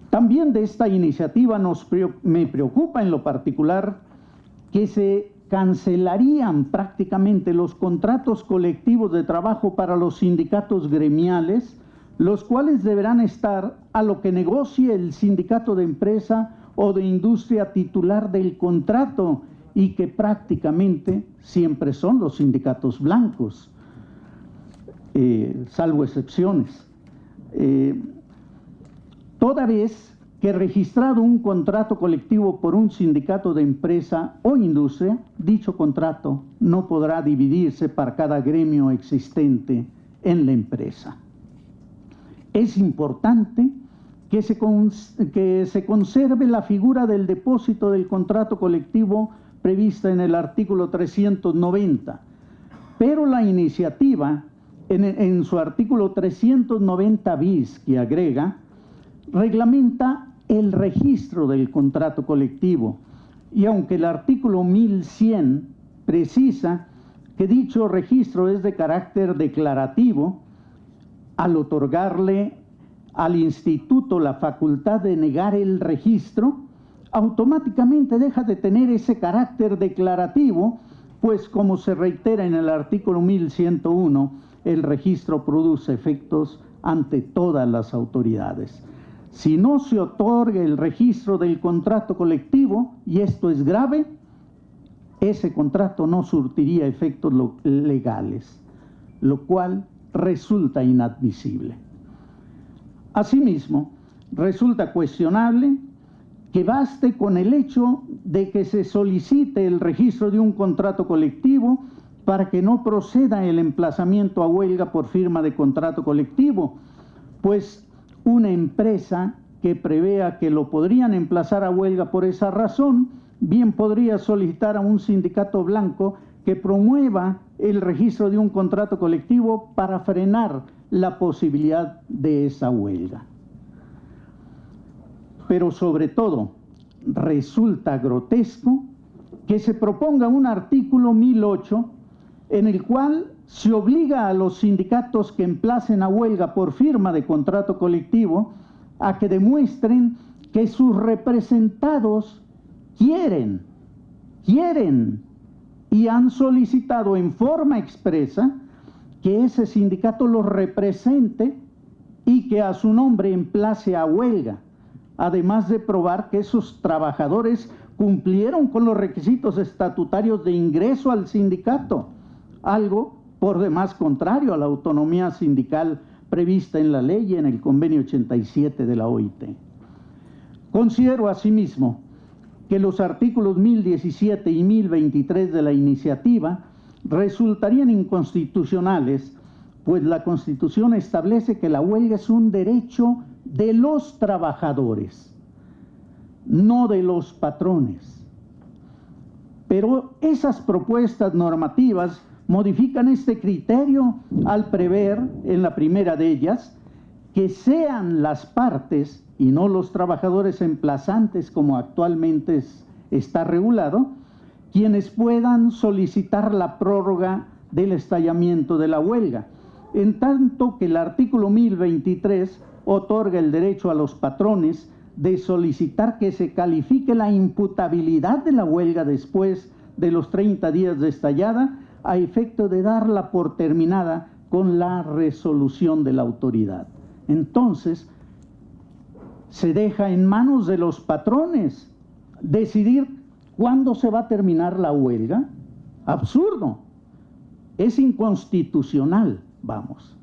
F: También de esta iniciativa me preocupa en lo particular que se cancelarían prácticamente los contratos colectivos de trabajo para los sindicatos gremiales, los cuales deberán estar a lo que negocie el sindicato de empresa o de industria titular del contrato, y que prácticamente siempre son los sindicatos blancos, salvo excepciones. Toda vez que registrado un contrato colectivo por un sindicato de empresa o industria, dicho contrato no podrá dividirse para cada gremio existente en la empresa. Es importante que se conserve la figura del depósito del contrato colectivo prevista en el artículo 390, pero la iniciativa en su artículo 390 bis que agrega, reglamenta el registro del contrato colectivo, y aunque el artículo 1100 precisa que dicho registro es de carácter declarativo, al otorgarle al instituto la facultad de negar el registro, automáticamente deja de tener ese carácter declarativo, pues como se reitera en el artículo 1101, el registro produce efectos ante todas las autoridades. Si no se otorga el registro del contrato colectivo, y esto es grave, ese contrato no surtiría efectos legales, lo cual resulta inadmisible. Asimismo, resulta cuestionable que baste con el hecho de que se solicite el registro de un contrato colectivo para que no proceda el emplazamiento a huelga por firma de contrato colectivo, pues una empresa que prevea que lo podrían emplazar a huelga por esa razón, bien podría solicitar a un sindicato blanco que promueva el registro de un contrato colectivo para frenar la posibilidad de esa huelga. Pero sobre todo, resulta grotesco que se proponga un artículo 1008 en el cual se obliga a los sindicatos que emplacen a huelga por firma de contrato colectivo a que demuestren que sus representados quieren y han solicitado en forma expresa que ese sindicato los represente y que a su nombre emplace a huelga, además de probar que esos trabajadores cumplieron con los requisitos estatutarios de ingreso al sindicato, algo por demás contrario a la autonomía sindical prevista en la ley y en el convenio 87 de la OIT. Considero asimismo que los artículos 1017 y 1023 de la iniciativa resultarían inconstitucionales, pues la Constitución establece que la huelga es un derecho de los trabajadores, no de los patrones. Pero esas propuestas normativas modifican este criterio al prever, en la primera de ellas, que sean las partes y no los trabajadores emplazantes, como actualmente está regulado, quienes puedan solicitar la prórroga del estallamiento de la huelga, en tanto que el artículo 1023 otorga el derecho a los patrones de solicitar que se califique la imputabilidad de la huelga después de los 30 días de estallada, a efecto de darla por terminada con la resolución de la autoridad. Entonces, se deja en manos de los patrones decidir cuándo se va a terminar la huelga. Absurdo. Es inconstitucional, vamos.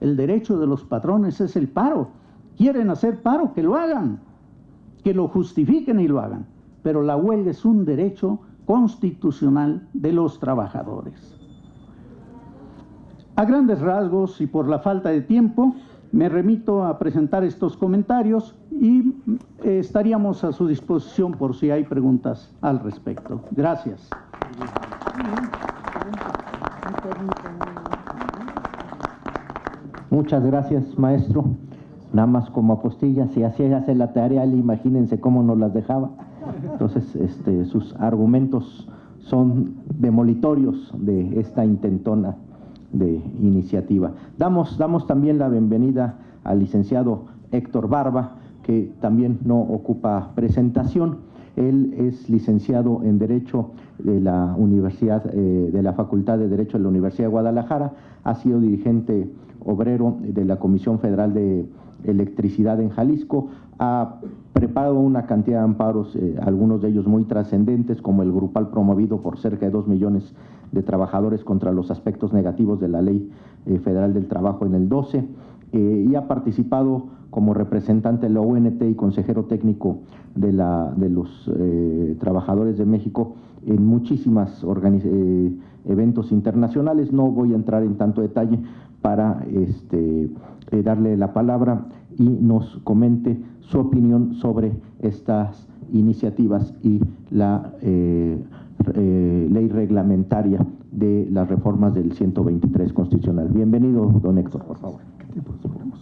F: El derecho de los patrones es el paro. Quieren hacer paro, que lo hagan, que lo justifiquen y lo hagan. Pero la huelga es un derecho constitucional de los trabajadores. A grandes rasgos y por la falta de tiempo, me remito a presentar estos comentarios y estaríamos a su disposición por si hay preguntas al respecto. Gracias.
G: Muchas gracias, maestro. Nada más como apostilla, si así hace la tarea, imagínense cómo nos las dejaba. Entonces, sus argumentos son demolitorios de esta intentona de iniciativa. Damos también la bienvenida al licenciado Héctor Barba, que también no ocupa presentación. Él es licenciado en Derecho de la de la Facultad de Derecho de la Universidad de Guadalajara, ha sido dirigente obrero de la Comisión Federal de Electricidad en Jalisco, ha preparado una cantidad de amparos, algunos de ellos muy trascendentes, como el grupal promovido por cerca de 2 millones de trabajadores contra los aspectos negativos de la Ley Federal del Trabajo en el 12, y ha participado como representante de la ONT y consejero técnico de los trabajadores de México en muchísimas eventos internacionales. No voy a entrar en tanto detalle para darle la palabra y nos comente su opinión sobre estas iniciativas y la ley reglamentaria de las reformas del 123 constitucional. Bienvenido, don Héctor, por favor.
H: ¿Qué tiempo tenemos?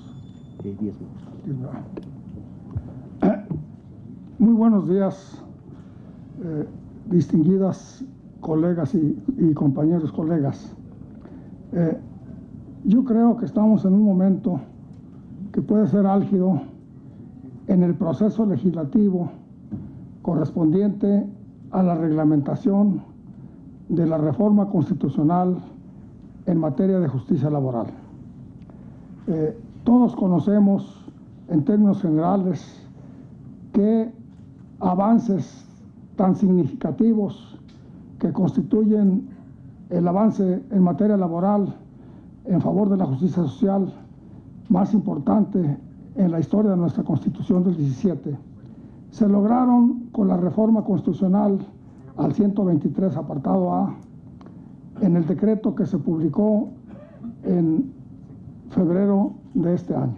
G: 10 minutos.
H: Muy buenos días, distinguidas colegas y compañeros colegas. Yo creo que estamos en un momento que puede ser álgido en el proceso legislativo correspondiente a la reglamentación de la reforma constitucional en materia de justicia laboral. Todos conocemos en términos generales que avances tan significativos que constituyen el avance en materia laboral en favor de la justicia social más importante en la historia de nuestra Constitución del 17, se lograron con la reforma constitucional al 123 apartado A en el decreto que se publicó en febrero de este año.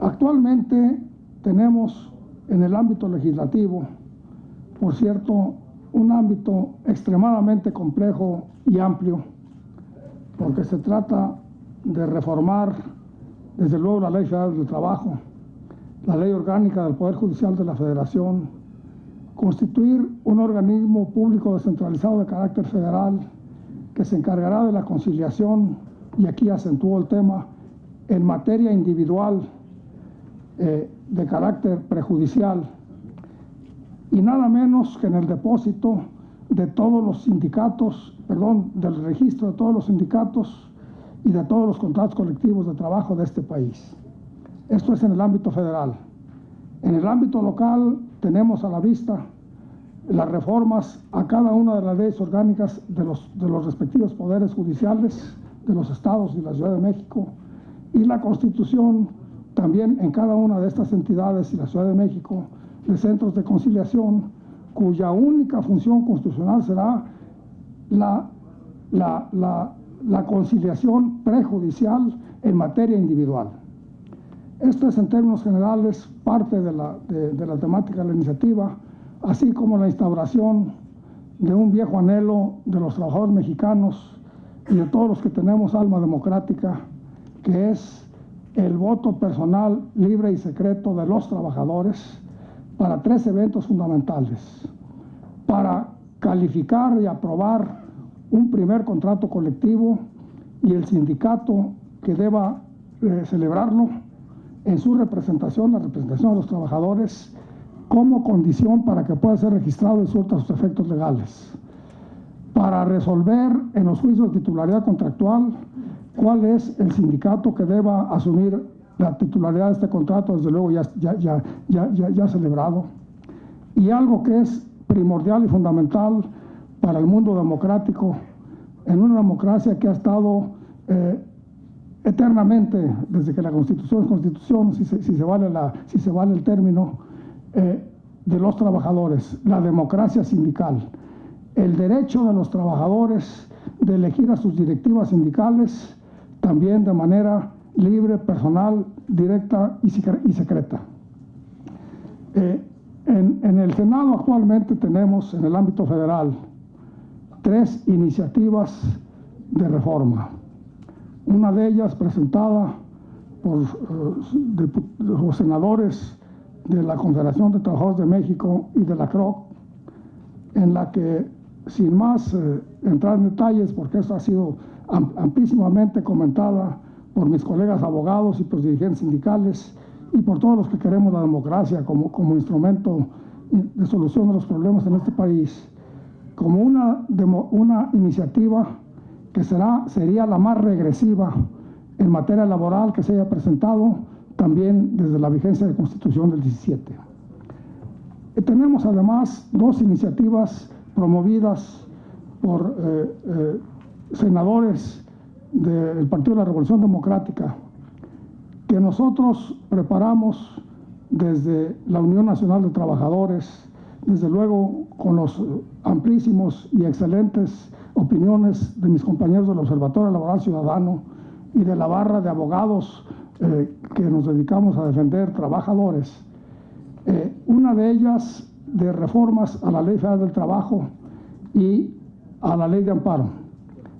H: Actualmente tenemos en el ámbito legislativo, por cierto, un ámbito extremadamente complejo y amplio, porque se trata de reformar, desde luego, la Ley Federal del Trabajo, la Ley Orgánica del Poder Judicial de la Federación, constituir un organismo público descentralizado de carácter federal que se encargará de la conciliación, y aquí acentúo el tema, en materia individual de carácter prejudicial, y nada menos que en el depósito de todos los sindicatos, del registro de todos los sindicatos y de todos los contratos colectivos de trabajo de este país. Esto es en el ámbito federal. En el ámbito local tenemos a la vista las reformas a cada una de las leyes orgánicas de los respectivos poderes judiciales de los estados y la Ciudad de México, y la constitución también en cada una de estas entidades y la Ciudad de México de centros de conciliación, cuya única función constitucional será la conciliación prejudicial en materia individual. Esto es, en términos generales, parte de la temática de la iniciativa, así como la instauración de un viejo anhelo de los trabajadores mexicanos y de todos los que tenemos alma democrática, que es el voto personal, libre y secreto de los trabajadores para 3 eventos fundamentales: para calificar y aprobar un primer contrato colectivo y el sindicato que deba celebrarlo en su representación, la representación de los trabajadores, como condición para que pueda ser registrado y surta sus efectos legales; para resolver en los juicios de titularidad contractual cuál es el sindicato que deba asumir la titularidad de este contrato, desde luego ya celebrado; y algo que es primordial y fundamental para el mundo democrático, en una democracia que ha estado eternamente, desde que la Constitución es Constitución, si se vale el término, de los trabajadores, la democracia sindical, el derecho de los trabajadores de elegir a sus directivas sindicales, también de manera libre, personal, directa y secreta. En el Senado actualmente tenemos, en el ámbito federal, 3 iniciativas de reforma. Una de ellas presentada por los senadores de la Confederación de Trabajadores de México y de la CROC, en la que, sin más entrar en detalles, porque esto ha sido amplísimamente comentada por mis colegas abogados y por dirigentes sindicales, y por todos los que queremos la democracia como instrumento de solución de los problemas en este país, como una iniciativa que sería la más regresiva en materia laboral que se haya presentado también desde la vigencia de Constitución del 17. Tenemos además dos iniciativas promovidas por senadores del Partido de la Revolución Democrática que nosotros preparamos desde la Unión Nacional de Trabajadores, desde luego con los amplísimos y excelentes opiniones de mis compañeros del Observatorio Laboral Ciudadano y de la barra de abogados que nos dedicamos a defender trabajadores. Una de ellas de reformas a la Ley Federal del Trabajo y a la Ley de Amparo.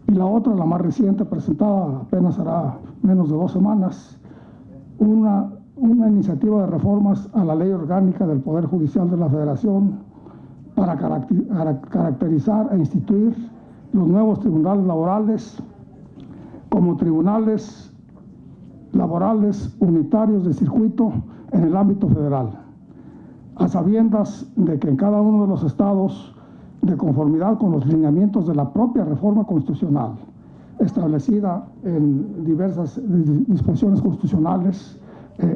H: Y la otra, la más reciente, presentada apenas hará menos de 2 semanas, una iniciativa de reformas a la Ley Orgánica del Poder Judicial de la Federación para caracterizar e instituir los nuevos tribunales laborales como tribunales laborales unitarios de circuito en el ámbito federal, a sabiendas de que en cada uno de los estados, de conformidad con los lineamientos de la propia reforma constitucional, establecida en diversas disposiciones constitucionales,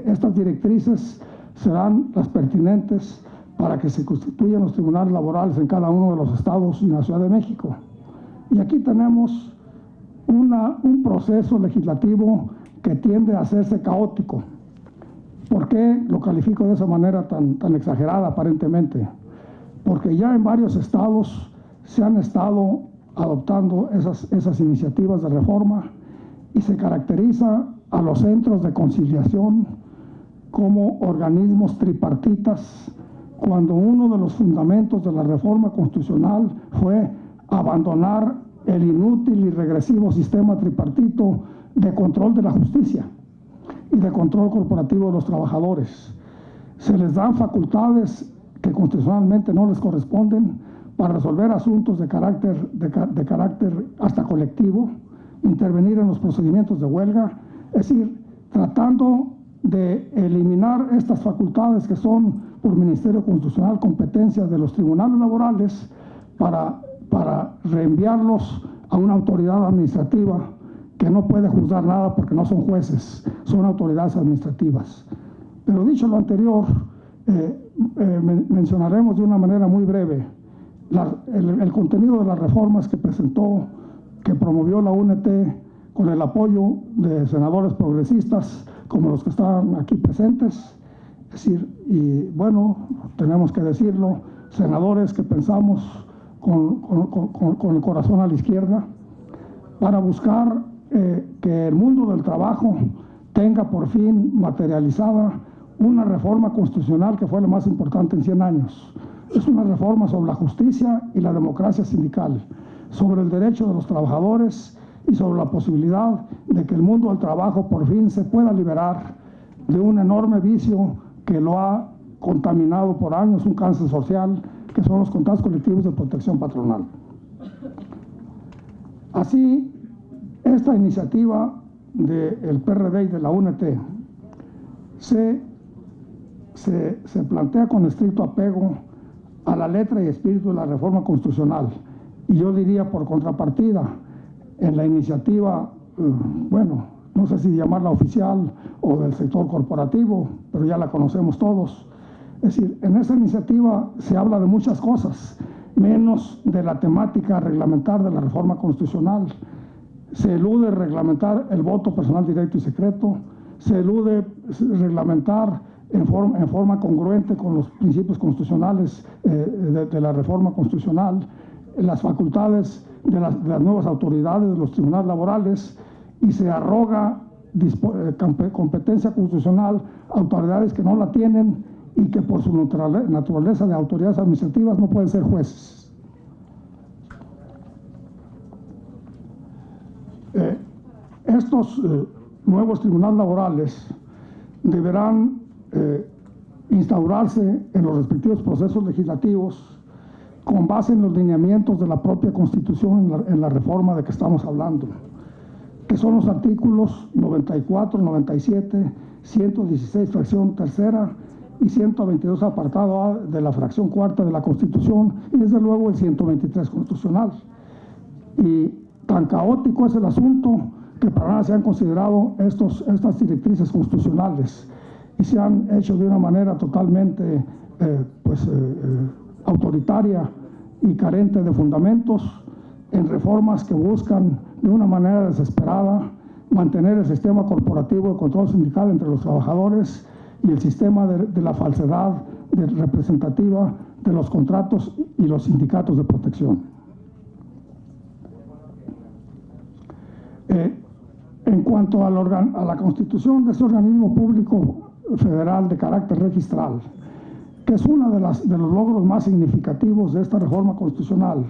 H: estas directrices serán las pertinentes para que se constituyan los tribunales laborales en cada uno de los estados y en la Ciudad de México. Y aquí tenemos un proceso legislativo que tiende a hacerse caótico. ¿Por qué lo califico de esa manera tan exagerada aparentemente? Porque ya en varios estados se han estado adoptando esas iniciativas de reforma y se caracteriza a los centros de conciliación como organismos tripartitas, cuando uno de los fundamentos de la reforma constitucional fue abandonar el inútil y regresivo sistema tripartito de control de la justicia y de control corporativo de los trabajadores. Se les dan facultades que constitucionalmente no les corresponden para resolver asuntos de carácter hasta colectivo, intervenir en los procedimientos de huelga, es decir, tratando de eliminar estas facultades que son por Ministerio Constitucional competencias de los tribunales laborales para reenviarlos a una autoridad administrativa que no puede juzgar nada porque no son jueces, son autoridades administrativas. Pero dicho lo anterior, mencionaremos de una manera muy breve el contenido de las reformas que presentó, que promovió la UNT con el apoyo de senadores progresistas como los que están aquí presentes. Es decir, y bueno, tenemos que decirlo, senadores que pensamos con el corazón a la izquierda, para buscar que el mundo del trabajo tenga por fin materializada una reforma constitucional que fue la más importante en 100 años. Es una reforma sobre la justicia y la democracia sindical, sobre el derecho de los trabajadores y sobre la posibilidad de que el mundo del trabajo por fin se pueda liberar de un enorme vicio que lo ha contaminado por años, un cáncer social, que son los contratos colectivos de protección patronal. Así, esta iniciativa del PRD y de la UNT se plantea con estricto apego a la letra y espíritu de la reforma constitucional. Y yo diría por contrapartida, en la iniciativa, bueno, no sé si llamarla oficial o del sector corporativo, pero ya la conocemos todos. Es decir, en esa iniciativa se habla de muchas cosas, menos de la temática reglamentaria de la reforma constitucional. Se elude reglamentar el voto personal directo y secreto, se elude reglamentar en forma congruente con los principios constitucionales de la reforma constitucional las facultades de las nuevas autoridades de los tribunales laborales, y se arroga competencia constitucional a autoridades que no la tienen y que por su naturaleza de autoridades administrativas no pueden ser jueces. Estos nuevos tribunales laborales deberán instaurarse en los respectivos procesos legislativos con base en los lineamientos de la propia Constitución en la reforma de que estamos hablando, que son los artículos 94, 97 116 fracción tercera y 122 apartado A de la fracción cuarta de la Constitución, y desde luego el 123 constitucional. Y tan caótico es el asunto que para nada se han considerado estas directrices constitucionales y se han hecho de una manera totalmente autoritaria y carente de fundamentos en reformas que buscan de una manera desesperada mantener el sistema corporativo de control sindical entre los trabajadores y el sistema de la falsedad representativa de los contratos y los sindicatos de protección. En cuanto a la constitución de este organismo público federal de carácter registral, que es uno de los logros más significativos de esta reforma constitucional,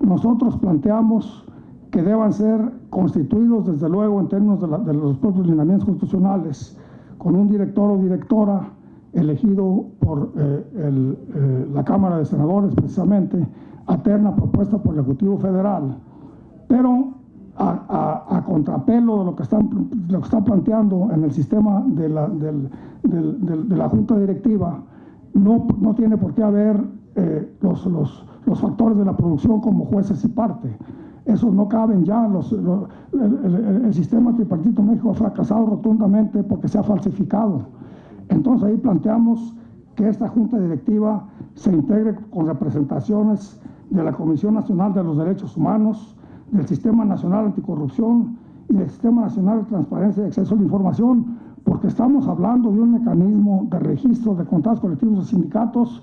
H: nosotros planteamos que deban ser constituidos, desde luego, en términos de los propios lineamientos constitucionales, con un director o directora elegido por la Cámara de Senadores, precisamente, a terna propuesta por el Ejecutivo Federal, pero a contrapelo de lo que está planteando en el sistema de la Junta Directiva. No tiene por qué haber los factores de la producción como jueces y parte. Esos no caben ya. El sistema tripartito en México ha fracasado rotundamente porque se ha falsificado. Entonces ahí planteamos que esta Junta Directiva se integre con representaciones de la Comisión Nacional de los Derechos Humanos, del Sistema Nacional Anticorrupción y del Sistema Nacional de Transparencia y Acceso a la Información, porque estamos hablando de un mecanismo de registro de contratos colectivos de sindicatos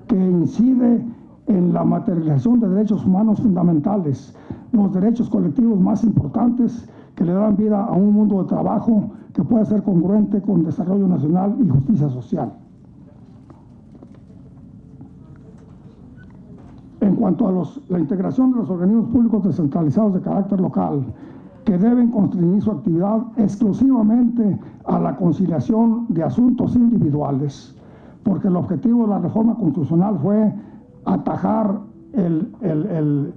H: que incide en la materialización de derechos humanos fundamentales, los derechos colectivos más importantes que le dan vida a un mundo de trabajo que pueda ser congruente con desarrollo nacional y justicia social. En cuanto a la integración de los organismos públicos descentralizados de carácter local, que deben constreñir su actividad exclusivamente a la conciliación de asuntos individuales, porque el objetivo de la reforma constitucional fue atajar el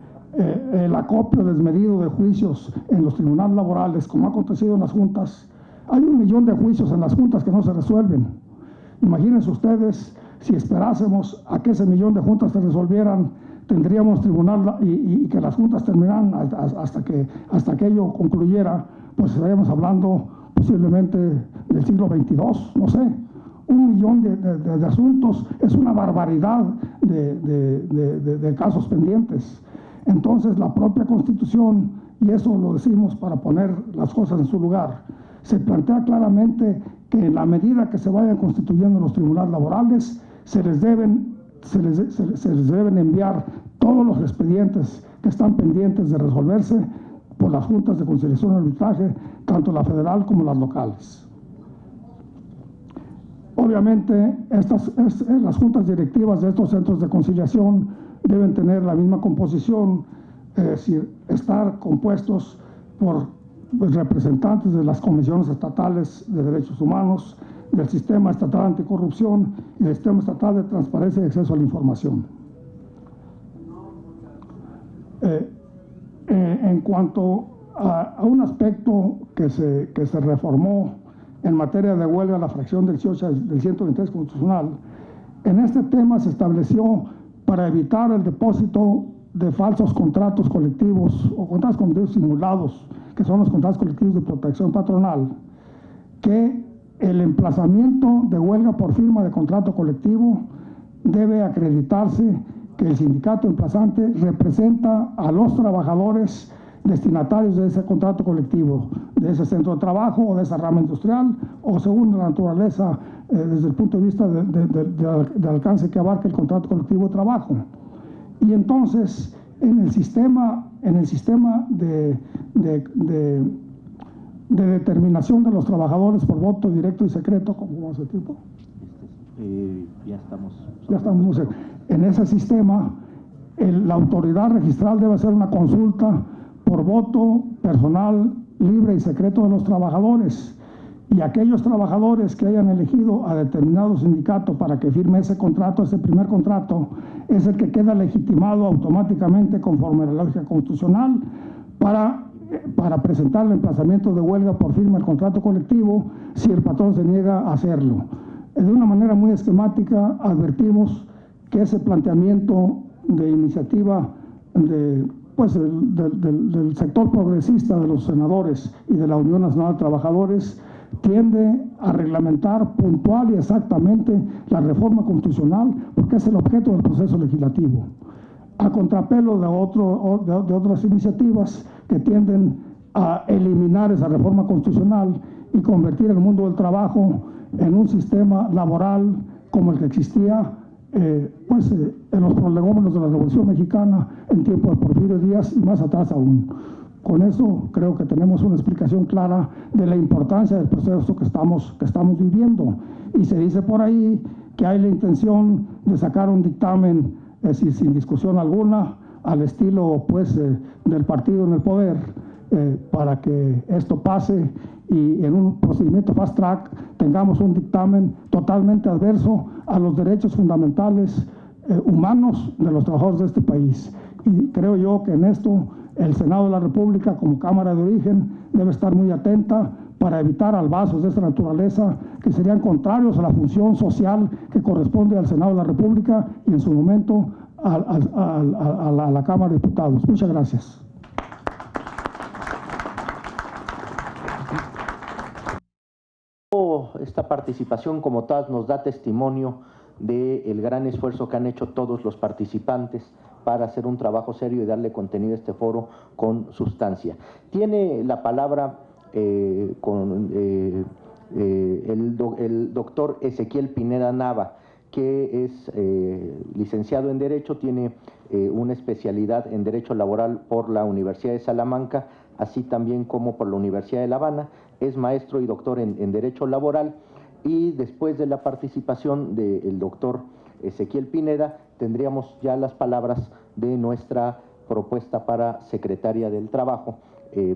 H: acopio desmedido de juicios en los tribunales laborales, como ha acontecido en las juntas. Hay 1 millón de juicios en las juntas que no se resuelven. Imagínense ustedes, si esperásemos a que ese 1 millón de juntas se resolvieran, tendríamos tribunal y que las juntas terminaran hasta que ello concluyera, pues estaríamos hablando posiblemente del siglo XXII, no sé. 1 millón de asuntos es una barbaridad de casos pendientes. Entonces la propia Constitución, y eso lo decimos para poner las cosas en su lugar, se plantea claramente que en la medida que se vayan constituyendo los tribunales laborales, se les deben enviar todos los expedientes que están pendientes de resolverse por las juntas de conciliación y arbitraje, tanto la federal como las locales. Obviamente, las juntas directivas de estos centros de conciliación deben tener la misma composición, es decir, estar compuestos por representantes de las comisiones estatales de derechos humanos, del Sistema Estatal Anticorrupción y del Sistema Estatal de Transparencia y Acceso a la Información. En cuanto a un aspecto que se reformó en materia de huelga, la fracción 18 del 123 constitucional, en este tema se estableció, para evitar el depósito de falsos contratos colectivos o contratos colectivos simulados, que son los contratos colectivos de protección patronal, que el emplazamiento de huelga por firma de contrato colectivo debe acreditarse que el sindicato emplazante representa a los trabajadores destinatarios de ese contrato colectivo, de ese centro de trabajo o de esa rama industrial, o según la naturaleza, desde el punto de vista de alcance que abarca el contrato colectivo de trabajo. Y entonces, en el sistema de determinación de los trabajadores por voto directo y secreto, ¿cómo hace tiempo?
G: Ya estamos
H: en ese sistema, la autoridad registral debe hacer una consulta por voto personal libre y secreto de los trabajadores, y aquellos trabajadores que hayan elegido a determinado sindicato para que firme ese contrato, ese primer contrato, es el que queda legitimado automáticamente conforme a la lógica constitucional para para presentar el emplazamiento de huelga por firma del contrato colectivo si el patrón se niega a hacerlo. De una manera muy esquemática advertimos que ese planteamiento de iniciativa del sector progresista de los senadores y de la Unión Nacional de Trabajadores tiende a reglamentar puntual y exactamente la reforma constitucional, porque es el objeto del proceso legislativo, a contrapelo de otras iniciativas que tienden a eliminar esa reforma constitucional y convertir el mundo del trabajo en un sistema laboral como el que existía en los prolegómenos de la Revolución Mexicana en tiempo de Porfirio Díaz y más atrás aún. Con eso creo que tenemos una explicación clara de la importancia del proceso que estamos viviendo. Y se dice por ahí que hay la intención de sacar un dictamen sin discusión alguna, al estilo del partido en el poder, para que esto pase y en un procedimiento fast track tengamos un dictamen totalmente adverso a los derechos fundamentales humanos de los trabajadores de este país. Y creo yo que en esto el Senado de la República, como Cámara de Origen, debe estar muy atenta para evitar albazos de esta naturaleza que serían contrarios a la función social que corresponde al Senado de la República y en su momento a la Cámara de Diputados. Muchas gracias.
G: Esta participación, como todas, nos da testimonio del gran esfuerzo que han hecho todos los participantes para hacer un trabajo serio y darle contenido a este foro con sustancia. Tiene la palabra el doctor Ezequiel Pineda Nava, que es licenciado en Derecho, tiene una especialidad en Derecho Laboral por la Universidad de Salamanca, así también como por la Universidad de La Habana. Es maestro y doctor en Derecho Laboral, y después de la participación del doctor Ezequiel Pineda, tendríamos ya las palabras de nuestra propuesta para secretaria del Trabajo,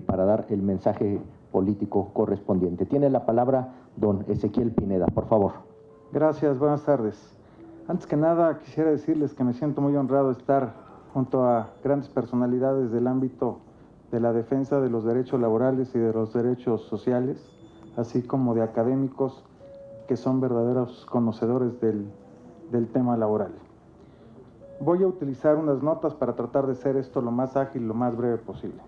G: para dar el mensaje político correspondiente. Tiene la palabra don Ezequiel Pineda, por favor.
I: Gracias, buenas tardes. Antes que nada, quisiera decirles que me siento muy honrado de estar junto a grandes personalidades del ámbito de la defensa de los derechos laborales y de los derechos sociales, así como de académicos que son verdaderos conocedores del tema laboral. Voy a utilizar unas notas para tratar de hacer esto lo más ágil, lo más breve posible.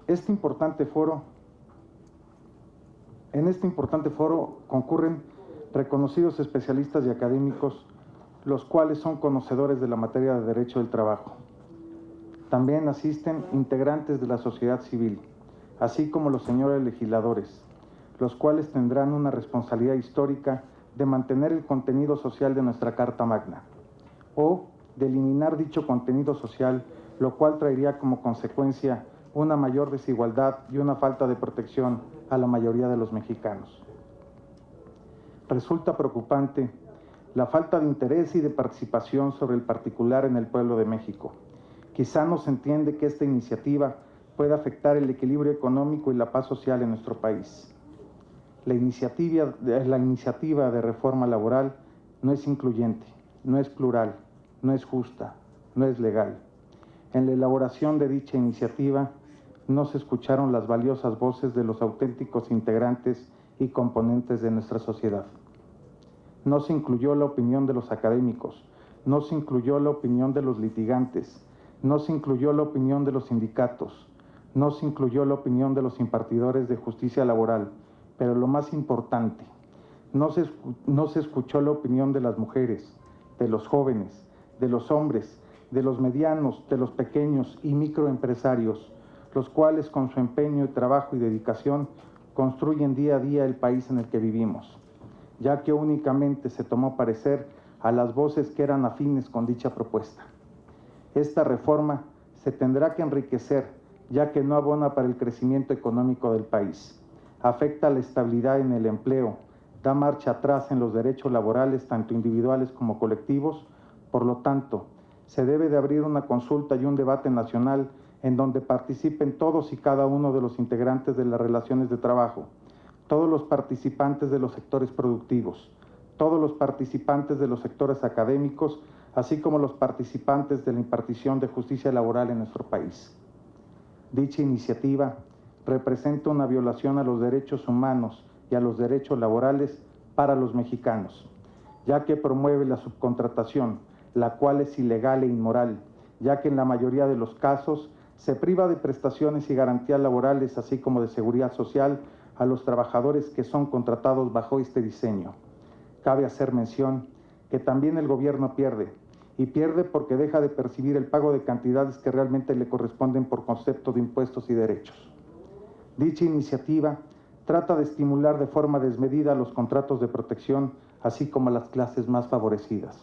I: En este importante foro concurren reconocidos especialistas y académicos, los cuales son conocedores de la materia de derecho del trabajo. También asisten integrantes de la sociedad civil, así como los señores legisladores, los cuales tendrán una responsabilidad histórica de mantener el contenido social de nuestra Carta Magna, o de eliminar dicho contenido social, lo cual traería como consecuencia una mayor desigualdad y una falta de protección a la mayoría de los mexicanos. Resulta preocupante la falta de interés y de participación sobre el particular en el pueblo de México. Quizá no se entiende que esta iniciativa puede afectar el equilibrio económico y la paz social en nuestro país. La iniciativa de reforma laboral no es incluyente, no es plural, no es justa, no es legal. En la elaboración de dicha iniciativa no se escucharon las valiosas voces de los auténticos integrantes y componentes de nuestra sociedad. No se incluyó la opinión de los académicos, no se incluyó la opinión de los litigantes, no se incluyó la opinión de los sindicatos, no se incluyó la opinión de los impartidores de justicia laboral, pero lo más importante, no se escuchó la opinión de las mujeres, de los jóvenes, de los hombres, de los medianos, de los pequeños y microempresarios, los cuales con su empeño, trabajo y dedicación construyen día a día el país en el que vivimos, ya que únicamente se tomó parecer a las voces que eran afines con dicha propuesta. Esta reforma se tendrá que enriquecer, ya que no abona para el crecimiento económico del país, afecta la estabilidad en el empleo, da marcha atrás en los derechos laborales, tanto individuales como colectivos. Por lo tanto, se debe de abrir una consulta y un debate nacional en donde participen todos y cada uno de los integrantes de las relaciones de trabajo, todos los participantes de los sectores productivos, todos los participantes de los sectores académicos, así como los participantes de la impartición de justicia laboral en nuestro país. Dicha iniciativa representa una violación a los derechos humanos y a los derechos laborales para los mexicanos, ya que promueve la subcontratación, la cual es ilegal e inmoral, ya que en la mayoría de los casos se priva de prestaciones y garantías laborales, así como de seguridad social, a los trabajadores que son contratados bajo este diseño. Cabe hacer mención que también el gobierno pierde, y pierde porque deja de percibir el pago de cantidades que realmente le corresponden por concepto de impuestos y derechos. Dicha iniciativa trata de estimular de forma desmedida los contratos de protección, así como a las clases más favorecidas.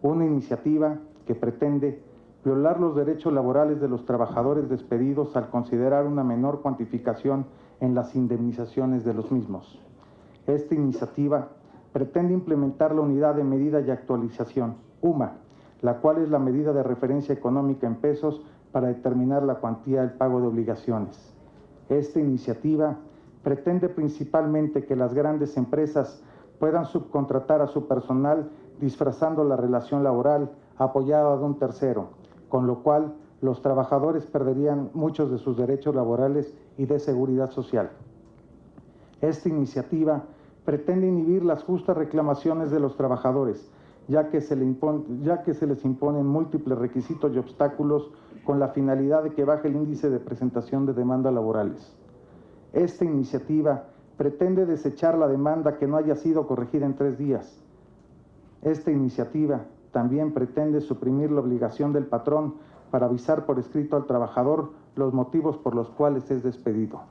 I: Una iniciativa que pretende violar los derechos laborales de los trabajadores despedidos al considerar una menor cuantificación en las indemnizaciones de los mismos. Esta iniciativa pretende implementar la unidad de medida y actualización, UMA, la cual es la medida de referencia económica en pesos para determinar la cuantía del pago de obligaciones. Esta iniciativa pretende principalmente que las grandes empresas puedan subcontratar a su personal disfrazando la relación laboral apoyada de un tercero, con lo cual los trabajadores perderían muchos de sus derechos laborales y de seguridad social. Esta iniciativa pretende inhibir las justas reclamaciones de los trabajadores, ya que se les imponen múltiples requisitos y obstáculos con la finalidad de que baje el índice de presentación de demandas laborales. Esta iniciativa pretende desechar la demanda que no haya sido corregida en 3 días. Esta iniciativa también pretende suprimir la obligación del patrón para avisar por escrito al trabajador los motivos por los cuales es despedido.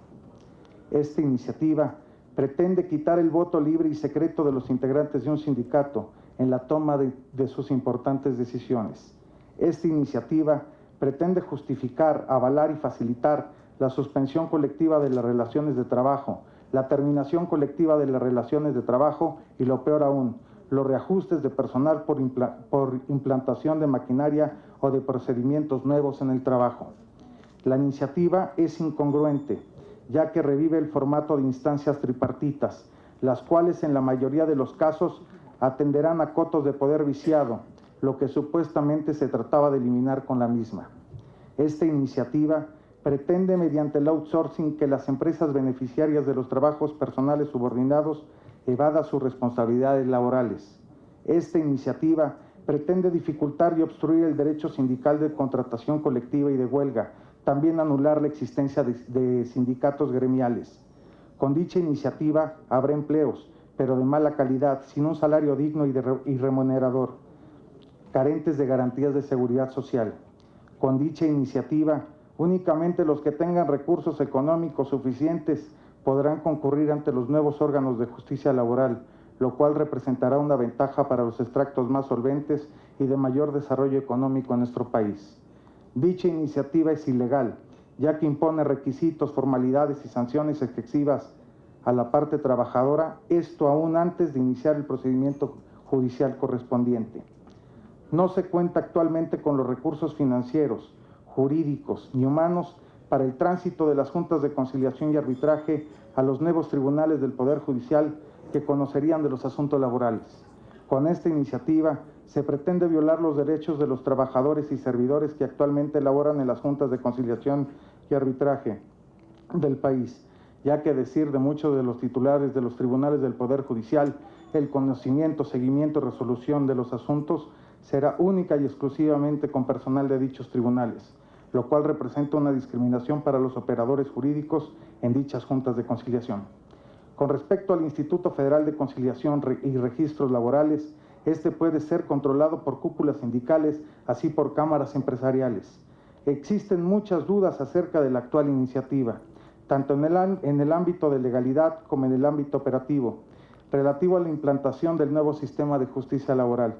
I: Esta iniciativa pretende quitar el voto libre y secreto de los integrantes de un sindicato en la toma de sus importantes decisiones. Esta iniciativa pretende justificar, avalar y facilitar la suspensión colectiva de las relaciones de trabajo, la terminación colectiva de las relaciones de trabajo y, lo peor aún, los reajustes de personal por implantación de maquinaria o de procedimientos nuevos en el trabajo. La iniciativa es incongruente, ya que revive el formato de instancias tripartitas, las cuales en la mayoría de los casos atenderán a cotos de poder viciado, lo que supuestamente se trataba de eliminar con la misma. Esta iniciativa pretende, mediante el outsourcing, que las empresas beneficiarias de los trabajos personales subordinados evada sus responsabilidades laborales. Esta iniciativa pretende dificultar y obstruir el derecho sindical de contratación colectiva y de huelga, también anular la existencia de sindicatos gremiales. Con dicha iniciativa habrá empleos, pero de mala calidad, sin un salario digno y remunerador, carentes de garantías de seguridad social. Con dicha iniciativa, únicamente los que tengan recursos económicos suficientes podrán concurrir ante los nuevos órganos de justicia laboral, lo cual representará una ventaja para los extractos más solventes y de mayor desarrollo económico en nuestro país. Dicha iniciativa es ilegal, ya que impone requisitos, formalidades y sanciones excesivas a la parte trabajadora, esto aún antes de iniciar el procedimiento judicial correspondiente. No se cuenta actualmente con los recursos financieros, jurídicos ni humanos para el tránsito de las juntas de conciliación y arbitraje a los nuevos tribunales del Poder Judicial que conocerían de los asuntos laborales. Con esta iniciativa se pretende violar los derechos de los trabajadores y servidores que actualmente laboran en las juntas de conciliación y arbitraje del país, ya que a decir de muchos de los titulares de los tribunales del Poder Judicial, el conocimiento, seguimiento y resolución de los asuntos será única y exclusivamente con personal de dichos tribunales, lo cual representa una discriminación para los operadores jurídicos en dichas juntas de conciliación. Con respecto al Instituto Federal de Conciliación y Registros Laborales, este puede ser controlado por cúpulas sindicales, así por cámaras empresariales. Existen muchas dudas acerca de la actual iniciativa, tanto en el ámbito de legalidad como en el ámbito operativo, relativo a la implantación del nuevo sistema de justicia laboral.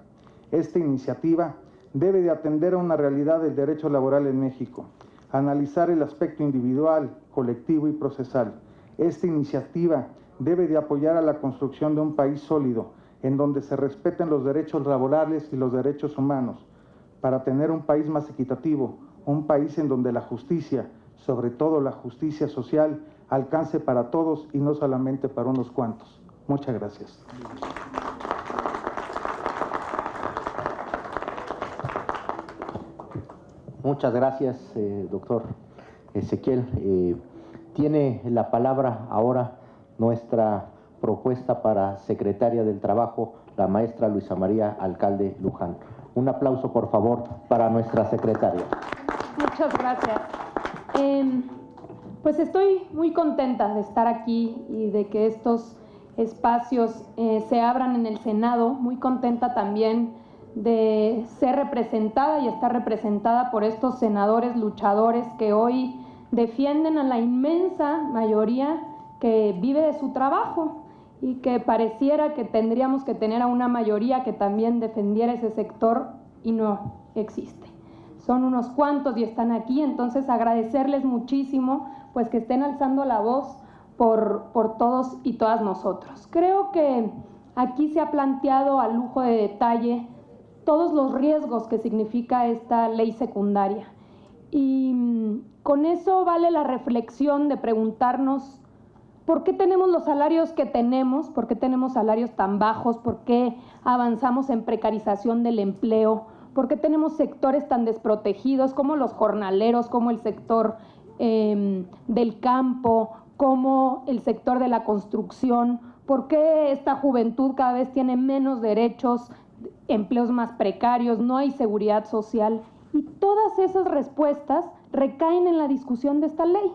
I: Esta iniciativa debe de atender a una realidad del derecho laboral en México, analizar el aspecto individual, colectivo y procesal. Esta iniciativa debe de apoyar a la construcción de un país sólido, en donde se respeten los derechos laborales y los derechos humanos, para tener un país más equitativo, un país en donde la justicia, sobre todo la justicia social, alcance para todos y no solamente para unos cuantos. Muchas gracias.
G: Muchas gracias, doctor Ezequiel, tiene la palabra ahora nuestra propuesta para secretaria del Trabajo, la maestra Luisa María Alcalde Luján. Un aplauso, por favor, para nuestra secretaria.
J: Muchas gracias. Pues estoy muy contenta de estar aquí y de que estos espacios se abran en el Senado. Muy contenta también de ser representada y estar representada por estos senadores luchadores que hoy defienden a la inmensa mayoría que vive de su trabajo y que pareciera que tendríamos que tener a una mayoría que también defendiera ese sector y no existe. Son unos cuantos y están aquí, entonces agradecerles muchísimo pues que estén alzando la voz por todos y todas nosotros. Creo que aquí se ha planteado a lujo de detalle todos los riesgos que significa esta ley secundaria. Y con eso vale la reflexión de preguntarnos ¿por qué tenemos los salarios que tenemos? ¿Por qué tenemos salarios tan bajos? ¿Por qué avanzamos en precarización del empleo? ¿Por qué tenemos sectores tan desprotegidos como los jornaleros, como el sector del campo, como el sector de la construcción? ¿Por qué esta juventud cada vez tiene menos derechos, empleos más precarios, no hay seguridad social? Y todas esas respuestas recaen en la discusión de esta ley,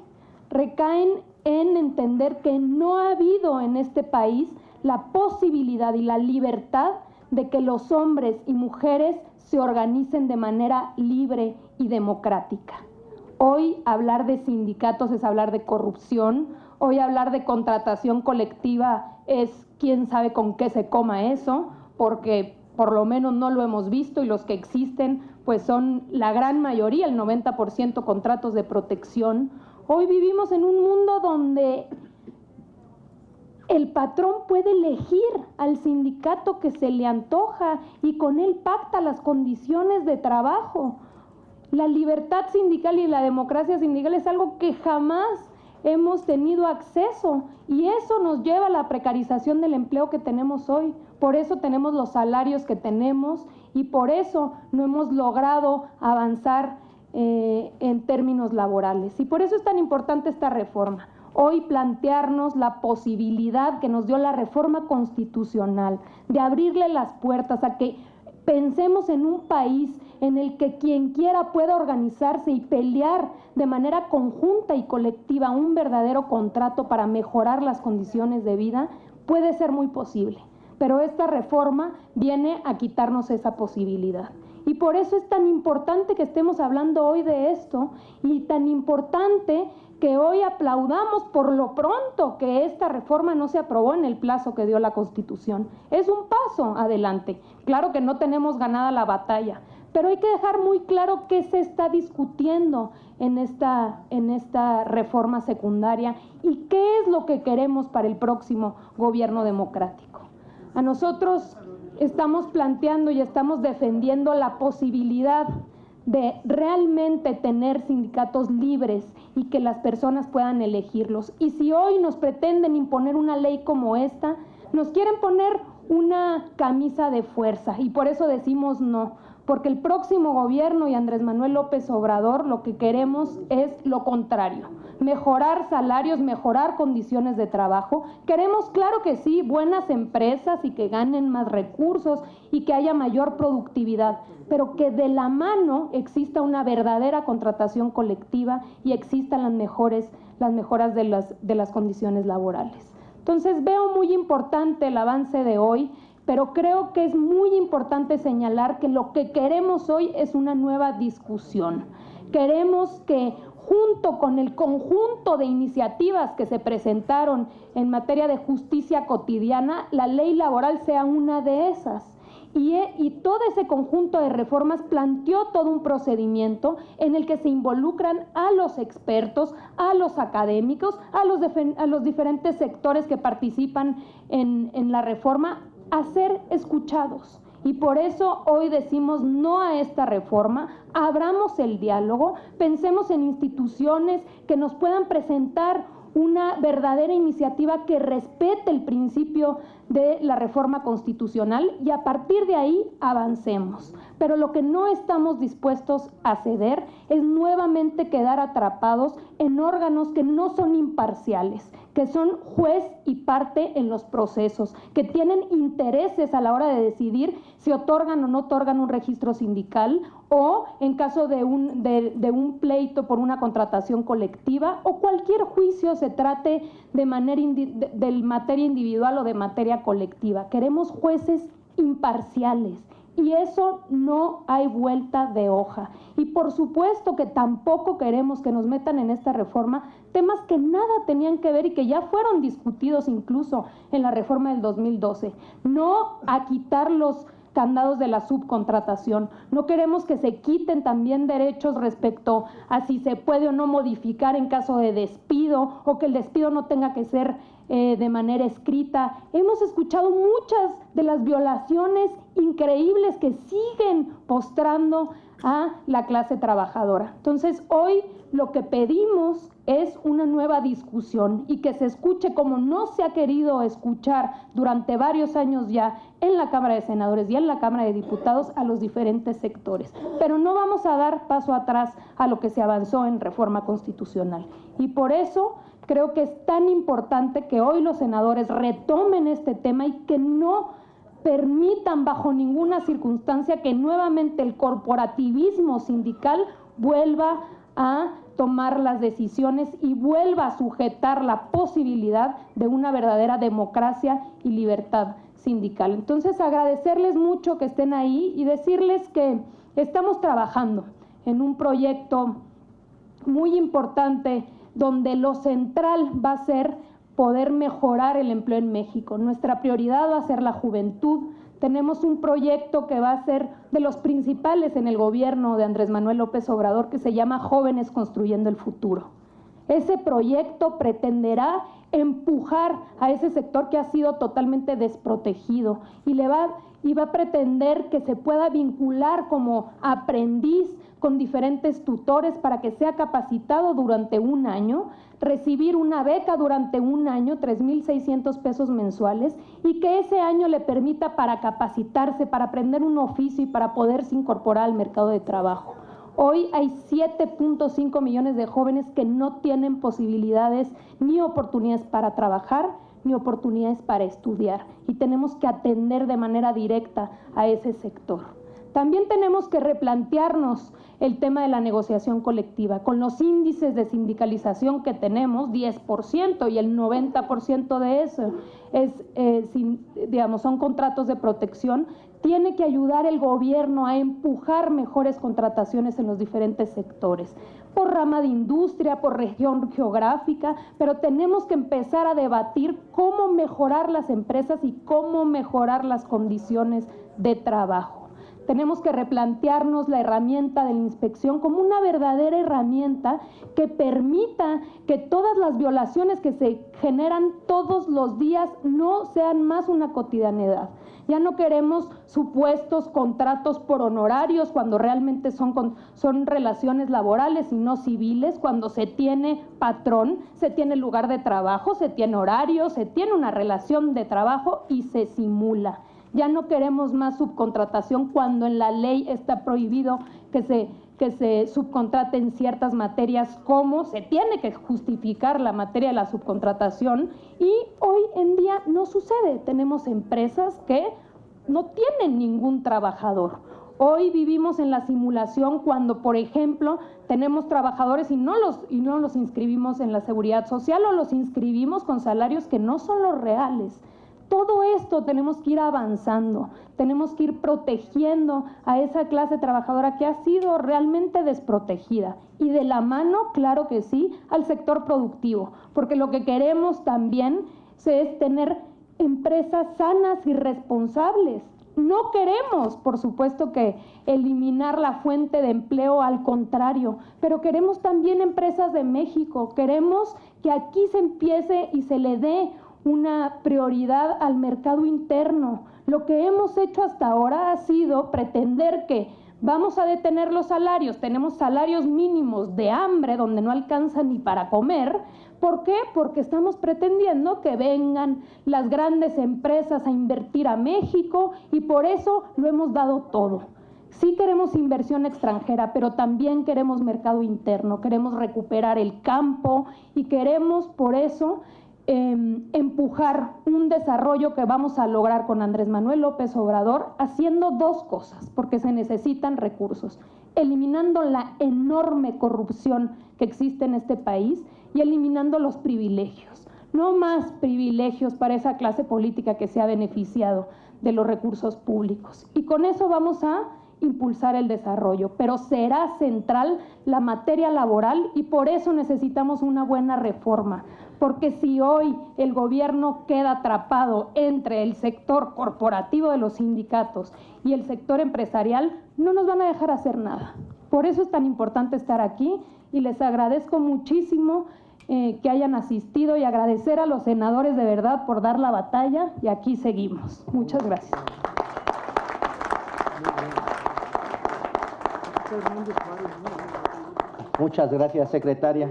J: recaen en entender que no ha habido en este país la posibilidad y la libertad de que los hombres y mujeres se organicen de manera libre y democrática. Hoy hablar de sindicatos es hablar de corrupción, hoy hablar de contratación colectiva es quién sabe con qué se coma eso, porque por lo menos no lo hemos visto y los que existen pues son la gran mayoría, el 90% contratos de protección. Hoy vivimos en un mundo donde el patrón puede elegir al sindicato que se le antoja y con él pacta las condiciones de trabajo. La libertad sindical y la democracia sindical es algo que jamás hemos tenido acceso y eso nos lleva a la precarización del empleo que tenemos hoy. Por eso tenemos los salarios que tenemos y por eso no hemos logrado avanzar en términos laborales. Y por eso es tan importante esta reforma. Hoy plantearnos la posibilidad que nos dio la reforma constitucional de abrirle las puertas a que pensemos en un país en el que quien quiera pueda organizarse y pelear de manera conjunta y colectiva un verdadero contrato para mejorar las condiciones de vida, puede ser muy posible. Pero esta reforma viene a quitarnos esa posibilidad. Y por eso es tan importante que estemos hablando hoy de esto y tan importante que hoy aplaudamos por lo pronto que esta reforma no se aprobó en el plazo que dio la Constitución. Es un paso adelante. Claro que no tenemos ganada la batalla, pero hay que dejar muy claro qué se está discutiendo en esta reforma secundaria y qué es lo que queremos para el próximo gobierno democrático. A nosotros estamos planteando y estamos defendiendo la posibilidad de realmente tener sindicatos libres y que las personas puedan elegirlos. Y si hoy nos pretenden imponer una ley como esta, nos quieren poner una camisa de fuerza y por eso decimos no, porque el próximo gobierno y Andrés Manuel López Obrador lo que queremos es lo contrario, mejorar salarios, mejorar condiciones de trabajo. Queremos, claro que sí, buenas empresas y que ganen más recursos y que haya mayor productividad, pero que de la mano exista una verdadera contratación colectiva y existan las mejoras de las condiciones laborales. Entonces veo muy importante el avance de hoy, pero creo que es muy importante señalar que lo que queremos hoy es una nueva discusión. Queremos que junto con el conjunto de iniciativas que se presentaron en materia de justicia cotidiana, la ley laboral sea una de esas. Y todo ese conjunto de reformas planteó todo un procedimiento en el que se involucran a los expertos, a los académicos, a los diferentes sectores que participan en la reforma, a ser escuchados. Y por eso hoy decimos no a esta reforma, abramos el diálogo, pensemos en instituciones que nos puedan presentar una verdadera iniciativa que respete el principio de la reforma constitucional y a partir de ahí avancemos. Pero lo que no estamos dispuestos a ceder es nuevamente quedar atrapados en órganos que no son imparciales, que son juez y parte en los procesos, que tienen intereses a la hora de decidir si otorgan o no otorgan un registro sindical o en caso de un pleito por una contratación colectiva o cualquier juicio se trate de materia individual o de materia colectiva. Queremos jueces imparciales. Y eso no hay vuelta de hoja. Y por supuesto que tampoco queremos que nos metan en esta reforma temas que nada tenían que ver y que ya fueron discutidos incluso en la reforma del 2012. No a quitar los candados de la subcontratación. No queremos que se quiten también derechos respecto a si se puede o no modificar en caso de despido o que el despido no tenga que ser de manera escrita. Hemos escuchado muchas de las violaciones increíbles que siguen postrando a la clase trabajadora. Entonces, hoy lo que pedimos es una nueva discusión y que se escuche como no se ha querido escuchar durante varios años ya en la Cámara de Senadores y en la Cámara de Diputados a los diferentes sectores. Pero no vamos a dar paso atrás a lo que se avanzó en reforma constitucional. Y por eso creo que es tan importante que hoy los senadores retomen este tema y que no permitan bajo ninguna circunstancia que nuevamente el corporativismo sindical vuelva a tomar las decisiones y vuelva a sujetar la posibilidad de una verdadera democracia y libertad sindical. Entonces, agradecerles mucho que estén ahí y decirles que estamos trabajando en un proyecto muy importante donde lo central va a ser poder mejorar el empleo en México. Nuestra prioridad va a ser la juventud. Tenemos un proyecto que va a ser de los principales en el gobierno de Andrés Manuel López Obrador que se llama Jóvenes Construyendo el Futuro. Ese proyecto pretenderá empujar a ese sector que ha sido totalmente desprotegido y va a pretender que se pueda vincular como aprendiz con diferentes tutores para que sea capacitado durante un año, recibir una beca durante un año, 3,600 pesos mensuales, y que ese año le permita para capacitarse, para aprender un oficio y para poderse incorporar al mercado de trabajo. Hoy hay 7.5 millones de jóvenes que no tienen posibilidades ni oportunidades para trabajar, ni oportunidades para estudiar, y tenemos que atender de manera directa a ese sector. También tenemos que replantearnos el tema de la negociación colectiva. Con los índices de sindicalización que tenemos, 10% y el 90% de eso son contratos de protección, tiene que ayudar el gobierno a empujar mejores contrataciones en los diferentes sectores, por rama de industria, por región geográfica, pero tenemos que empezar a debatir cómo mejorar las empresas y cómo mejorar las condiciones de trabajo. Tenemos que replantearnos la herramienta de la inspección como una verdadera herramienta que permita que todas las violaciones que se generan todos los días no sean más una cotidianidad. Ya no queremos supuestos contratos por honorarios cuando realmente son relaciones laborales y no civiles, cuando se tiene patrón, se tiene lugar de trabajo, se tiene horario, se tiene una relación de trabajo y se simula. Ya no queremos más subcontratación cuando en la ley está prohibido que se subcontrate en ciertas materias, como se tiene que justificar la materia de la subcontratación, y hoy en día no sucede. Tenemos empresas que no tienen ningún trabajador. Hoy vivimos en la simulación cuando, por ejemplo, tenemos trabajadores y no los inscribimos en la seguridad social o los inscribimos con salarios que no son los reales. Todo esto tenemos que ir avanzando, tenemos que ir protegiendo a esa clase trabajadora que ha sido realmente desprotegida. Y de la mano, claro que sí, al sector productivo, porque lo que queremos también es tener empresas sanas y responsables. No queremos, por supuesto, que eliminar la fuente de empleo, al contrario, pero queremos también empresas de México, queremos que aquí se empiece y se le dé una prioridad al mercado interno. Lo que hemos hecho hasta ahora ha sido pretender que Vamos a detener los salarios, tenemos salarios mínimos de hambre donde no alcanzan ni para comer. ¿Por qué? Porque estamos pretendiendo que vengan las grandes empresas a invertir a México y por eso lo hemos dado todo. Sí queremos inversión extranjera, pero también queremos mercado interno, queremos recuperar el campo y queremos por eso empujar un desarrollo que vamos a lograr con Andrés Manuel López Obrador haciendo dos cosas, porque se necesitan recursos, eliminando la enorme corrupción que existe en este país y eliminando los privilegios. No más privilegios para esa clase política que se ha beneficiado de los recursos públicos. Y con eso vamos a impulsar el desarrollo, pero será central la materia laboral y por eso necesitamos una buena reforma, porque si hoy el gobierno queda atrapado entre el sector corporativo de los sindicatos y el sector empresarial, no nos van a dejar hacer nada. Por eso es tan importante estar aquí y les agradezco muchísimo que hayan asistido y agradecer a los senadores de verdad por dar la batalla y aquí seguimos. Muchas gracias.
G: Muchas gracias, secretaria.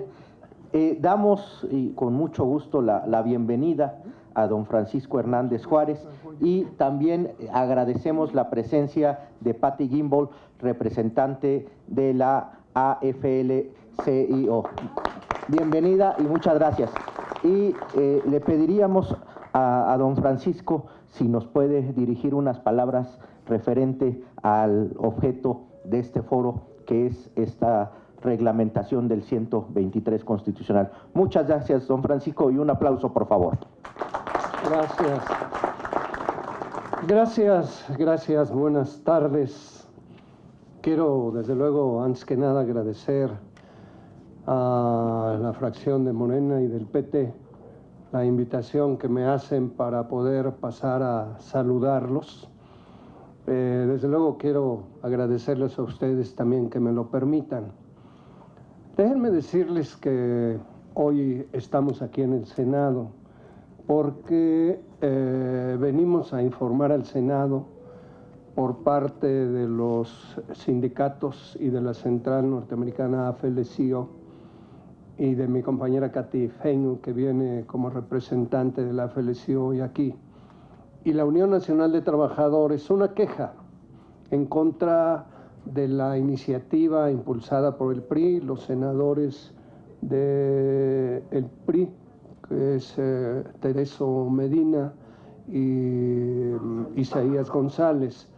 G: Damos con mucho gusto la bienvenida a don Francisco Hernández Juárez y también agradecemos la presencia de Patty Gimbel, representante de la AFL-CIO. Bienvenida y muchas gracias. Y le pediríamos a don Francisco si nos puede dirigir unas palabras referente al objeto de este foro, que es esta reglamentación del 123 constitucional. Muchas gracias, don Francisco, y un aplauso, por favor.
K: Gracias, buenas tardes. Quiero, desde luego, antes que nada, agradecer a la fracción de Morena y del PT la invitación que me hacen para poder pasar a saludarlos. Desde luego quiero agradecerles a ustedes también que me lo permitan. Déjenme decirles que hoy estamos aquí en el Senado porque venimos a informar al Senado por parte de los sindicatos y de la central norteamericana AFL-CIO y de mi compañera Katy Feinu, que viene como representante de la AFL-CIO hoy aquí, y la Unión Nacional de Trabajadores, una queja en contra de la iniciativa impulsada por el PRI, los senadores del PRI, que es Tereso Medina y Isaías González,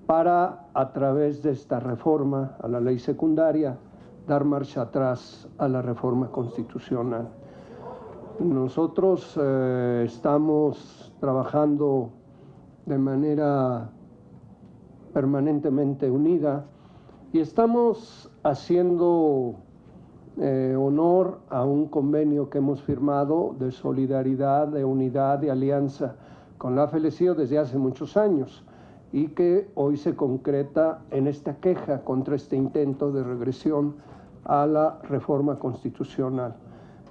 K: para, a través de esta reforma a la ley secundaria, dar marcha atrás a la reforma constitucional. Nosotros estamos trabajando de manera permanentemente unida y estamos haciendo honor a un convenio que hemos firmado de solidaridad, de unidad, de alianza con la AFL-CIO desde hace muchos años y que hoy se concreta en esta queja contra este intento de regresión a la reforma constitucional.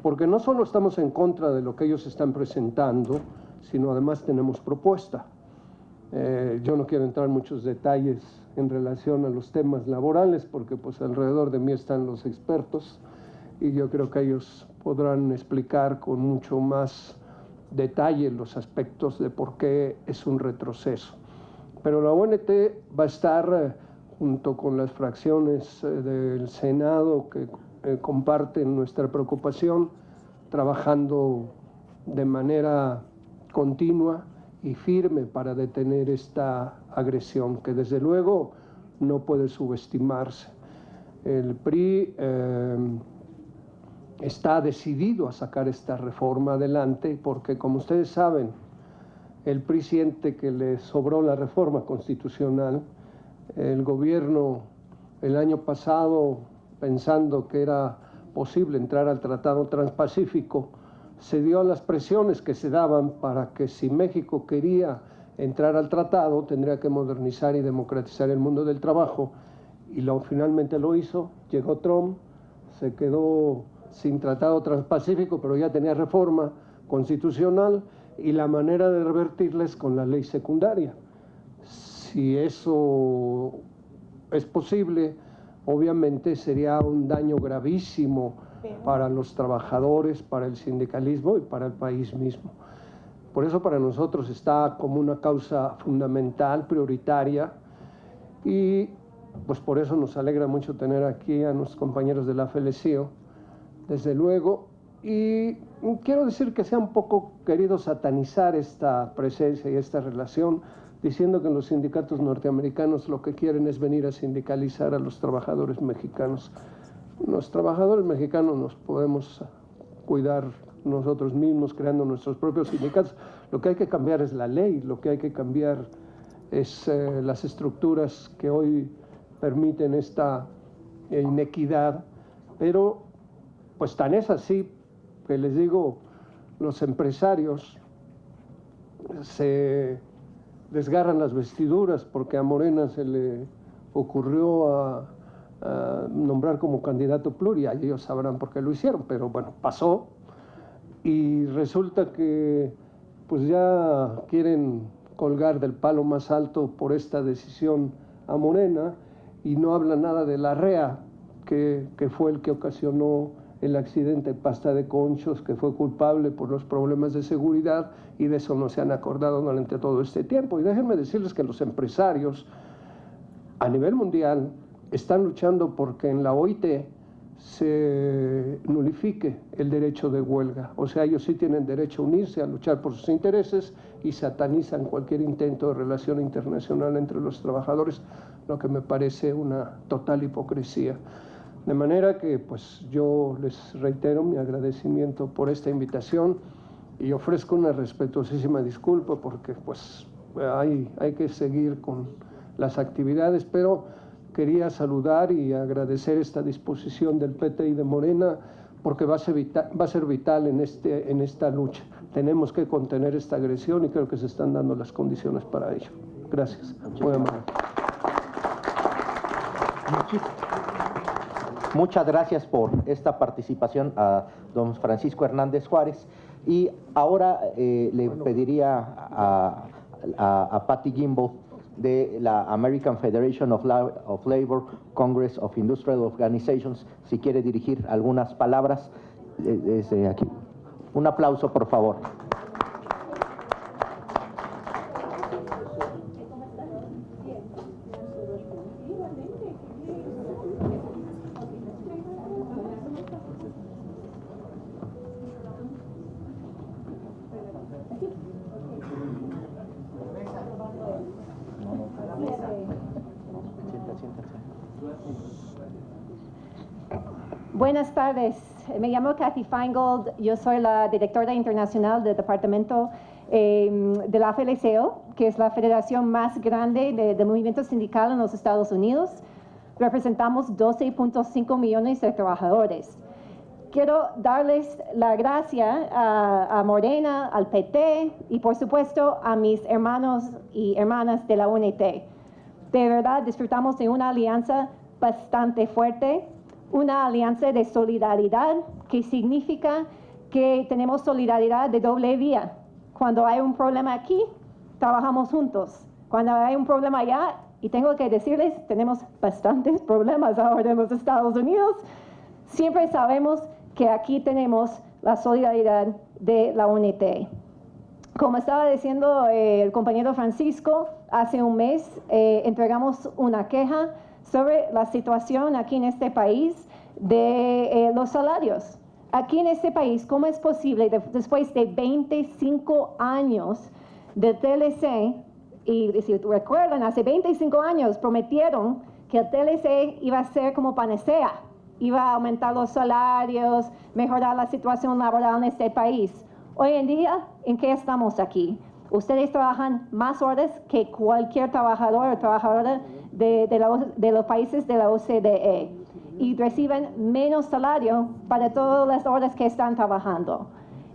K: Porque no solo estamos en contra de lo que ellos están presentando, sino además tenemos propuesta. Yo no quiero entrar en muchos detalles en relación a los temas laborales, porque pues alrededor de mí están los expertos y yo creo que ellos podrán explicar con mucho más detalle los aspectos de por qué es un retroceso. Pero la ONT va a estar junto con las fracciones del Senado que comparten nuestra preocupación, trabajando de manera continua y firme para detener esta agresión, que desde luego no puede subestimarse. El PRI está decidido a sacar esta reforma adelante porque, como ustedes saben, el PRI siente que le sobró la reforma constitucional. El gobierno el año pasado, pensando que era posible entrar al Tratado Transpacífico, cedió a las presiones que se daban para que si México quería entrar al tratado tendría que modernizar y democratizar el mundo del trabajo y finalmente lo hizo. Llegó Trump, se quedó sin Tratado Transpacífico, pero ya tenía reforma constitucional y la manera de revertirla es con la ley secundaria. Si eso es posible, obviamente sería un daño gravísimo para los trabajadores, para el sindicalismo y para el país mismo. Por eso para nosotros está como una causa fundamental, prioritaria, y pues por eso nos alegra mucho tener aquí a nuestros compañeros de la FLCIO, desde luego, y quiero decir que se ha un poco querido satanizar esta presencia y esta relación, diciendo que los sindicatos norteamericanos lo que quieren es venir a sindicalizar a los trabajadores mexicanos. Los trabajadores mexicanos nos podemos cuidar nosotros mismos creando nuestros propios sindicatos. Lo que hay que cambiar es la ley, lo que hay que cambiar es las estructuras que hoy permiten esta inequidad, pero pues tan es así que les digo, los empresarios se desgarran las vestiduras porque a Morena se le ocurrió a nombrar como candidato plurial, ellos sabrán por qué lo hicieron, pero bueno, pasó, y resulta que pues ya quieren colgar del palo más alto por esta decisión a Morena, y no habla nada de la REA, que fue el que ocasionó el accidente Pasta de Conchos, que fue culpable por los problemas de seguridad, y de eso no se han acordado durante todo este tiempo. Y déjenme decirles que los empresarios a nivel mundial están luchando porque en la OIT se nulifique el derecho de huelga. O sea, ellos sí tienen derecho a unirse, a luchar por sus intereses, y satanizan cualquier intento de relación internacional entre los trabajadores, lo que me parece una total hipocresía. De manera que pues yo les reitero mi agradecimiento por esta invitación y ofrezco una respetuosísima disculpa porque pues hay que seguir con las actividades, pero quería saludar y agradecer esta disposición del PT y de Morena, porque va a ser vital en esta lucha. Tenemos que contener esta agresión y creo que se están dando las condiciones para ello. Gracias. Muy amable.
B: Muchas gracias por esta participación a don Francisco Hernández Juárez. Y ahora le pediría a Patty Gimble de la American Federation of Labor Congress of Industrial Organizations, si quiere dirigir algunas palabras desde aquí. Un aplauso, por favor.
L: Buenas tardes, me llamo Kathy Feingold, yo soy la directora internacional del departamento de la FLCO, que es la federación más grande de movimiento sindical en los Estados Unidos. Representamos 12.5 millones de trabajadores. Quiero darles la gracia a Morena, al PT y por supuesto a mis hermanos y hermanas de la UNT. De verdad disfrutamos de una alianza bastante fuerte, una alianza de solidaridad que significa que tenemos solidaridad de doble vía. Cuando hay un problema aquí, trabajamos juntos. Cuando hay un problema allá, y tengo que decirles, tenemos bastantes problemas ahora en los Estados Unidos, siempre sabemos que aquí tenemos la solidaridad de la UNT. Como estaba diciendo el compañero Francisco, hace un mes entregamos una queja sobre la situación aquí en este país de los salarios. Aquí en este país, ¿cómo es posible después de 25 años de TLC, y si recuerdan, hace 25 años prometieron que el TLC iba a ser como panacea, iba a aumentar los salarios, mejorar la situación laboral en este país? Hoy en día, ¿en qué estamos aquí? Ustedes trabajan más horas que cualquier trabajador o trabajadora de los países de la OCDE y reciben menos salario para todas las horas que están trabajando.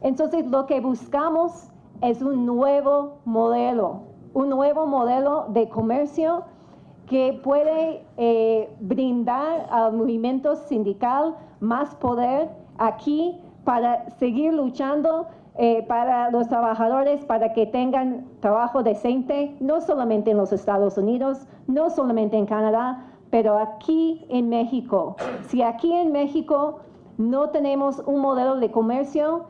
L: Entonces, lo que buscamos es un nuevo modelo de comercio que puede brindar al movimiento sindical más poder aquí para seguir luchando para los trabajadores, para que tengan trabajo decente, no solamente en los Estados Unidos, no solamente en Canadá, Pero aquí en México, si aquí en México no tenemos un modelo de comercio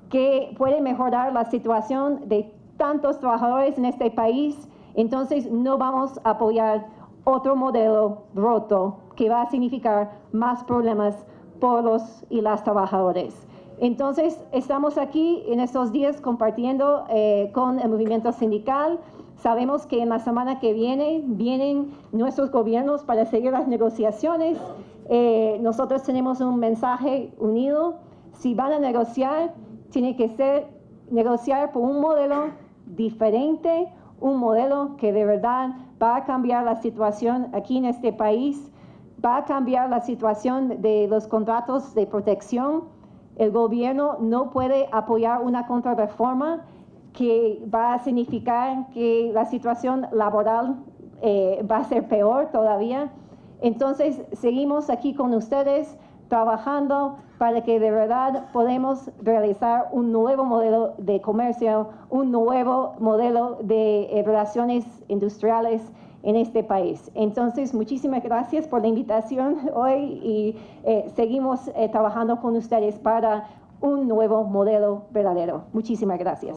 L: que puede mejorar la situación de tantos trabajadores en este país, entonces no vamos a apoyar otro modelo roto que va a significar más problemas por los y las trabajadores. Entonces, estamos aquí en estos días compartiendo con el movimiento sindical. Sabemos que en la semana que vienen nuestros gobiernos para seguir las negociaciones. Nosotros tenemos un mensaje unido. Si van a negociar, tiene que ser negociar por un modelo diferente, un modelo que de verdad va a cambiar la situación aquí en este país, va a cambiar la situación de los contratos de protección. El gobierno no puede apoyar una contrarreforma que va a significar que la situación laboral va a ser peor todavía. Entonces, seguimos aquí con ustedes trabajando para que de verdad podamos realizar un nuevo modelo de comercio, un nuevo modelo de relaciones industriales en este país. Entonces, muchísimas gracias por la invitación hoy y seguimos trabajando con ustedes para un nuevo modelo verdadero. Muchísimas gracias.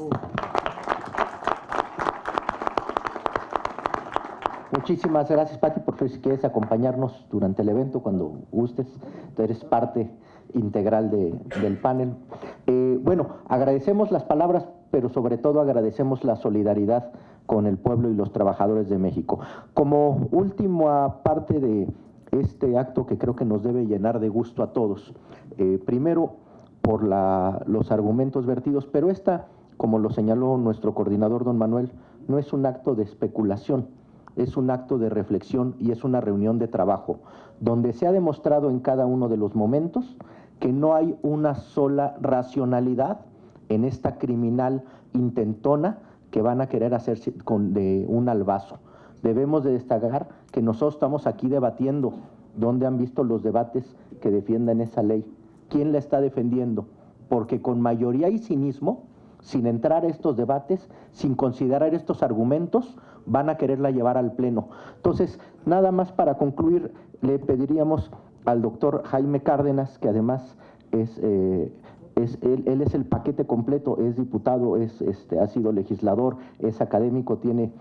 G: Muchísimas gracias, Pati, por si quieres acompañarnos durante el evento cuando gustes. Tú eres parte integral del panel. Bueno, agradecemos las palabras, pero sobre todo agradecemos la solidaridad con el pueblo y los trabajadores de México. Como última parte de este acto que creo que nos debe llenar de gusto a todos, primero por los argumentos vertidos, pero esta, como lo señaló nuestro coordinador don Manuel, no es un acto de especulación, es un acto de reflexión y es una reunión de trabajo, donde se ha demostrado en cada uno de los momentos que no hay una sola racionalidad en esta criminal intentona que van a querer hacerse de un albazo. Debemos de destacar que nosotros estamos aquí debatiendo. ¿Dónde han visto los debates que defiendan esa ley? ¿Quién la está defendiendo? Porque con mayoría y cinismo, sin entrar a estos debates, sin considerar estos argumentos, van a quererla llevar al Pleno. Entonces, nada más para concluir, le pediríamos al doctor Jaime Cárdenas, que además él es el paquete completo, es diputado, ha sido legislador, es académico, tiene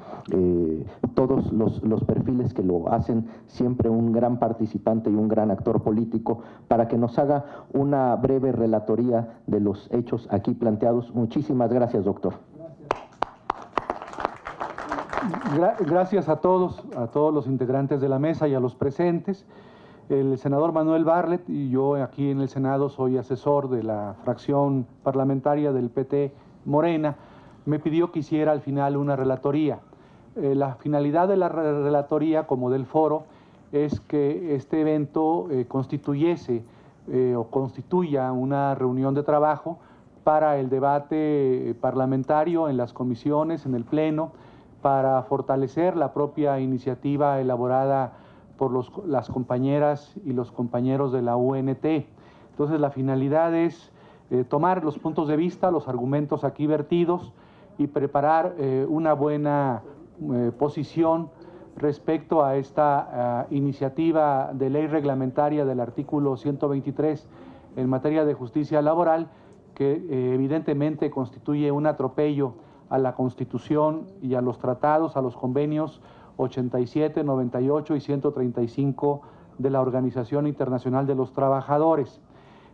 G: todos los perfiles que lo hacen siempre un gran participante y un gran actor político, para que nos haga una breve relatoría de los hechos aquí planteados. Muchísimas gracias, doctor.
M: Gracias a todos los integrantes de la mesa y a los presentes. El senador Manuel Bartlett y yo aquí en el Senado soy asesor de la fracción parlamentaria del PT Morena. Me pidió que hiciera al final una relatoría. La finalidad de la relatoría, como del foro, es que este evento constituya una reunión de trabajo para el debate parlamentario en las comisiones, en el Pleno, para fortalecer la propia iniciativa elaborada por las compañeras y los compañeros de la UNT. Entonces, la finalidad es tomar los puntos de vista, los argumentos aquí vertidos y preparar una buena posición respecto a esta iniciativa de ley reglamentaria del artículo 123 en materia de justicia laboral, que evidentemente constituye un atropello a la Constitución y a los tratados, a los convenios 87, 98 y 135 de la Organización Internacional de los Trabajadores.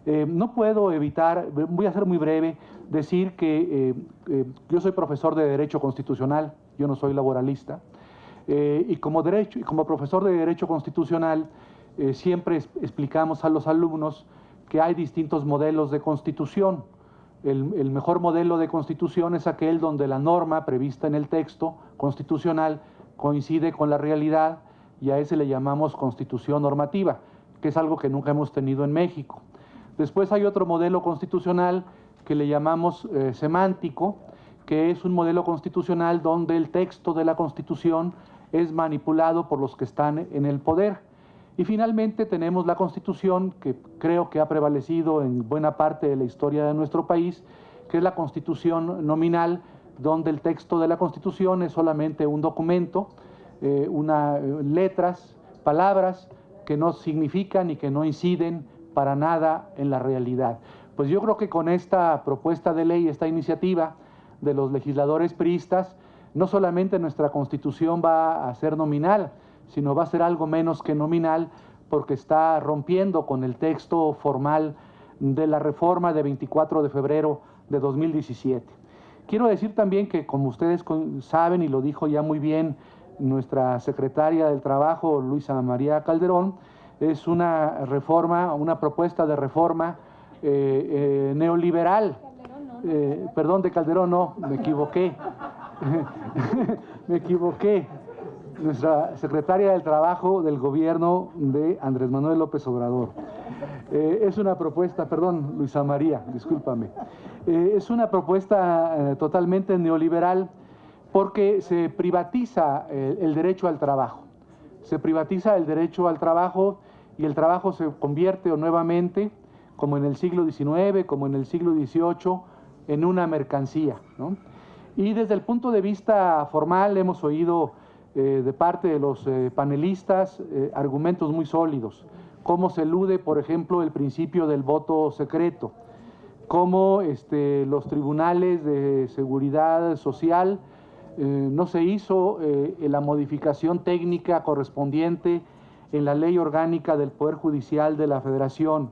M: No puedo evitar, voy a ser muy breve, decir que yo soy profesor de Derecho Constitucional, yo no soy laboralista, y como profesor de Derecho Constitucional siempre explicamos a los alumnos que hay distintos modelos de constitución. El mejor modelo de constitución es aquel donde la norma prevista en el texto constitucional coincide con la realidad, y a ese le llamamos constitución normativa, que es algo que nunca hemos tenido en México. Después hay otro modelo constitucional que le llamamos semántico, que es un modelo constitucional donde el texto de la Constitución es manipulado por los que están en el poder. Y finalmente tenemos la Constitución, que creo que ha prevalecido en buena parte de la historia de nuestro país, que es la Constitución nominal, donde el texto de la Constitución es solamente un documento, letras palabras que no significan y que no inciden para nada en la realidad. Pues yo creo que con esta propuesta de ley, esta iniciativa de los legisladores priistas, no solamente nuestra Constitución va a ser nominal, sino va a ser algo menos que nominal, porque está rompiendo con el texto formal de la reforma de 24 de febrero de 2017. Quiero decir también que, como ustedes saben, y lo dijo ya muy bien nuestra secretaria del Trabajo, Luisa María Calderón, es una reforma, una propuesta de reforma neoliberal. Perdón, de Calderón no, me equivoqué. Me equivoqué. Nuestra secretaria del Trabajo del gobierno de Andrés Manuel López Obrador. Es una propuesta, perdón, Luisa María, discúlpame. Es una propuesta totalmente neoliberal porque se privatiza el derecho al trabajo. Se privatiza el derecho al trabajo y el trabajo se convierte nuevamente, como en el siglo XIX, como en el siglo XVIII, en una mercancía, ¿no? Y desde el punto de vista formal hemos oído de parte de los panelistas argumentos muy sólidos, cómo se elude, por ejemplo, el principio del voto secreto, cómo los tribunales de seguridad social no se hizo la modificación técnica correspondiente en la ley orgánica del Poder Judicial de la Federación,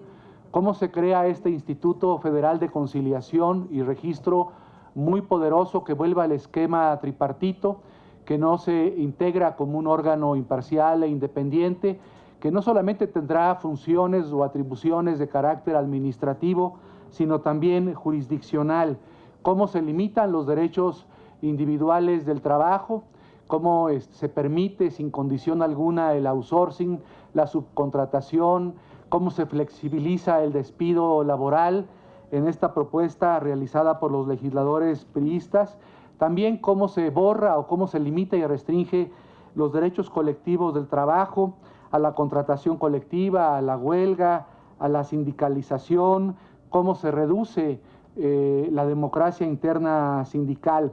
M: cómo se crea este Instituto Federal de Conciliación y Registro muy poderoso que vuelva al esquema tripartito, que no se integra como un órgano imparcial e independiente, que no solamente tendrá funciones o atribuciones de carácter administrativo, sino también jurisdiccional, cómo se limitan los derechos individuales del trabajo, cómo se permite sin condición alguna el outsourcing, la subcontratación, cómo se flexibiliza el despido laboral en esta propuesta realizada por los legisladores priistas, también cómo se borra o cómo se limita y restringe los derechos colectivos del trabajo, a la contratación colectiva, a la huelga, a la sindicalización, cómo se reduce la democracia interna sindical.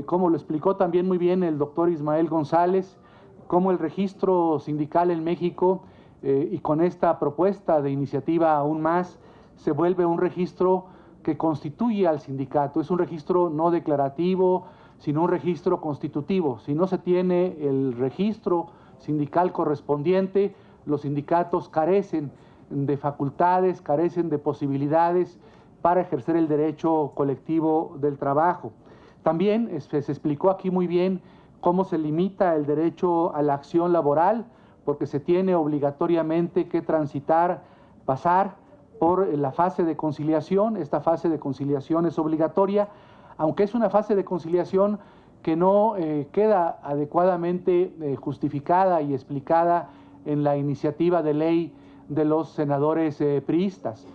M: Como lo explicó también muy bien el doctor Ismael González, cómo el registro sindical en México, y con esta propuesta de iniciativa aún más, se vuelve un registro que constituye al sindicato. Es un registro no declarativo, sino un registro constitutivo. Si no se tiene el registro sindical correspondiente, los sindicatos carecen de facultades, carecen de posibilidades para ejercer el derecho colectivo del trabajo. También se explicó aquí muy bien cómo se limita el derecho a la acción laboral, porque se tiene obligatoriamente que pasar por la fase de conciliación. Esta fase de conciliación es obligatoria, aunque es una fase de conciliación que no queda adecuadamente justificada y explicada en la iniciativa de ley de los senadores priistas.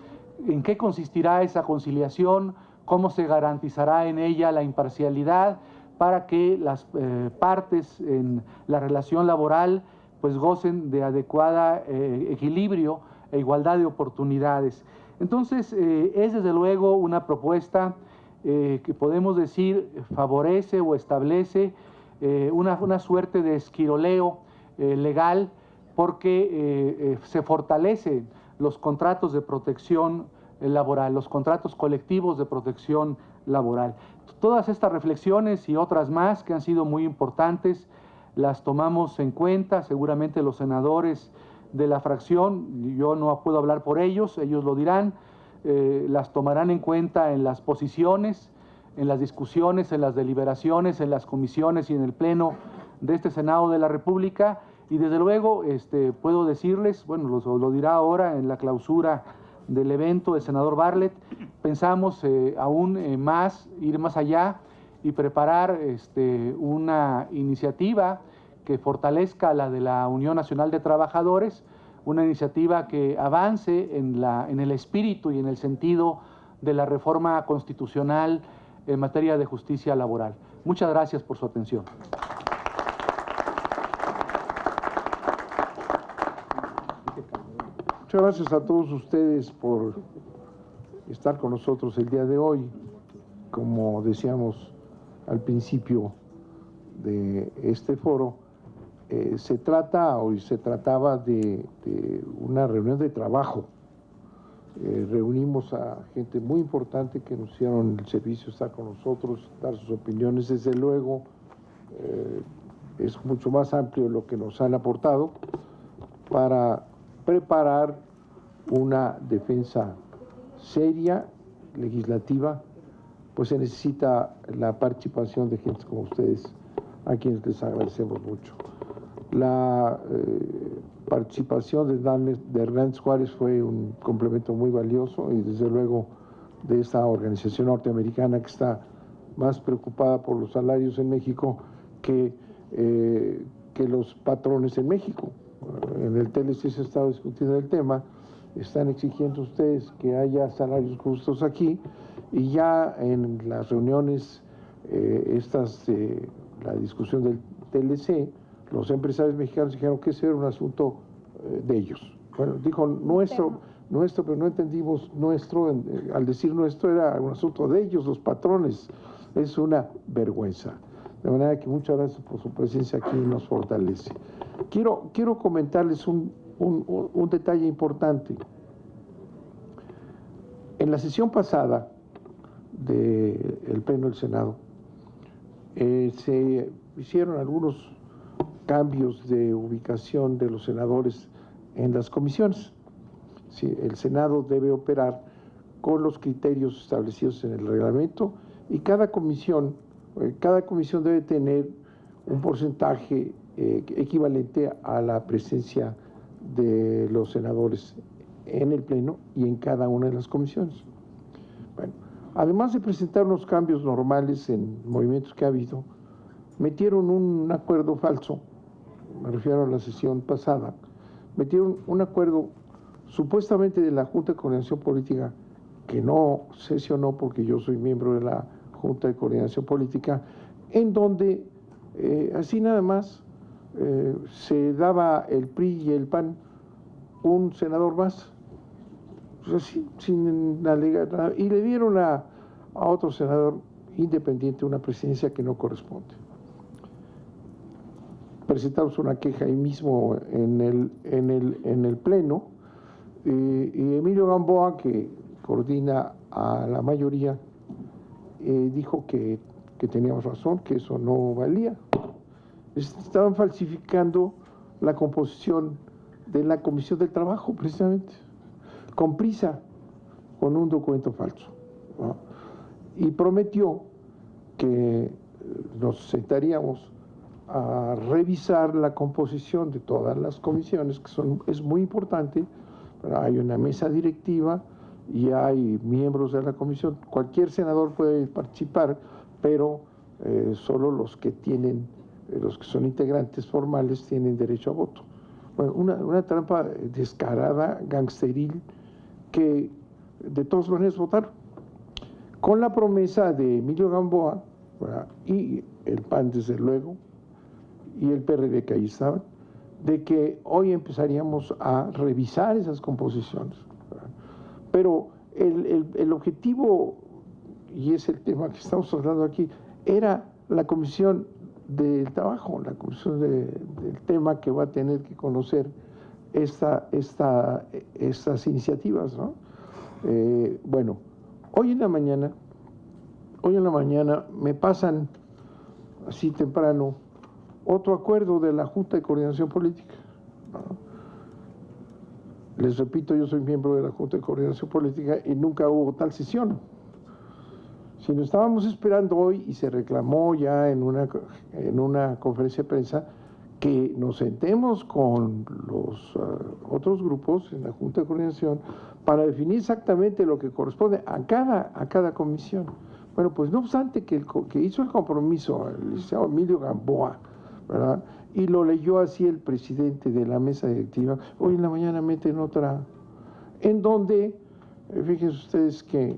M: ¿En qué consistirá esa conciliación? ¿Cómo se garantizará en ella la imparcialidad para que las partes en la relación laboral pues gocen de adecuada equilibrio e igualdad de oportunidades? Entonces, es desde luego una propuesta que podemos decir favorece o establece una suerte de esquiroleo legal, porque se fortalecen los contratos de protección laboral, los contratos colectivos de protección laboral. Todas estas reflexiones y otras más que han sido muy importantes las tomamos en cuenta, seguramente los senadores de la fracción, yo no puedo hablar por ellos, ellos lo dirán, las tomarán en cuenta en las posiciones, en las discusiones, en las deliberaciones, en las comisiones y en el pleno de este Senado de la República. Y desde luego puedo decirles, bueno, lo dirá ahora en la clausura del evento el senador Bartlett, pensamos aún más, ir más allá y preparar una iniciativa que fortalezca la de la Unión Nacional de Trabajadores, una iniciativa que avance en el espíritu y en el sentido de la reforma constitucional en materia de justicia laboral. Muchas gracias por su atención.
C: Muchas gracias a todos ustedes por estar con nosotros el día de hoy. Como decíamos al principio de este foro, se trataba de una reunión de trabajo. Reunimos a gente muy importante que nos hicieron el servicio, estar con nosotros, dar sus opiniones. Desde luego, es mucho más amplio lo que nos han aportado para preparar una defensa seria, legislativa. Pues se necesita la participación de gente como ustedes, a quienes les agradecemos mucho. La participación de Hernández Juárez fue un complemento muy valioso, y desde luego de esta organización norteamericana que está más preocupada por los salarios en México que los patrones en México. En el TLC se ha estado discutiendo el tema, están exigiendo ustedes que haya salarios justos aquí, y ya en las reuniones la discusión del TLC, los empresarios mexicanos dijeron que ese era un asunto de ellos. Bueno, dijo nuestro, pero no entendimos nuestro. Al decir nuestro era un asunto de ellos, los patrones. Es una vergüenza. De manera que muchas gracias por su presencia aquí, nos fortalece. Quiero comentarles un detalle importante. En la sesión pasada del Pleno del Senado se hicieron algunos cambios de ubicación de los senadores en las comisiones. Sí, el Senado debe operar con los criterios establecidos en el reglamento, y cada comisión debe tener un porcentaje equivalente a la presencia de los senadores en el Pleno y en cada una de las comisiones. Bueno, además de presentar unos cambios normales en movimientos que ha habido, metieron un acuerdo falso, me refiero a la sesión pasada, metieron un acuerdo supuestamente de la Junta de Coordinación Política, que no sesionó porque yo soy miembro de la Junta de Coordinación Política, en donde así nada más se daba el PRI y el PAN un senador más, sin alegar nada, y le dieron a otro senador independiente una presidencia que no corresponde. Presentamos una queja ahí mismo en el Pleno, y Emilio Gamboa, que coordina a la mayoría, dijo que teníamos razón, que eso no valía. Estaban falsificando la composición de la Comisión del Trabajo, precisamente, con prisa, con un documento falso, ¿no? Y prometió que nos sentaríamos a revisar la composición de todas las comisiones, es muy importante. Hay una mesa directiva y hay miembros de la comisión. Cualquier senador puede participar, pero solo los que son integrantes formales tienen derecho a voto. Bueno, una trampa descarada, gangsteril, que de todas maneras votaron, con la promesa de Emilio Gamboa, ¿verdad?, y el PAN desde luego, y el PRD que ahí estaban, de que hoy empezaríamos a revisar esas composiciones, ¿verdad? Pero el objetivo, y es el tema que estamos tratando aquí, era la Comisión del Trabajo, la comisión del tema que va a tener que conocer estas iniciativas, ¿no? Bueno, hoy en la mañana me pasan así temprano otro acuerdo de la Junta de Coordinación Política, ¿no? Les repito, yo soy miembro de la Junta de Coordinación Política y nunca hubo tal sesión. Sino estábamos esperando hoy, y se reclamó ya en una conferencia de prensa, que nos sentemos con los otros grupos en la Junta de Coordinación para definir exactamente lo que corresponde a cada comisión. Bueno, pues no obstante que hizo el compromiso el licenciado Emilio Gamboa, ¿verdad?, y lo leyó así el presidente de la mesa directiva, hoy en la mañana meten otra, en donde, fíjense ustedes que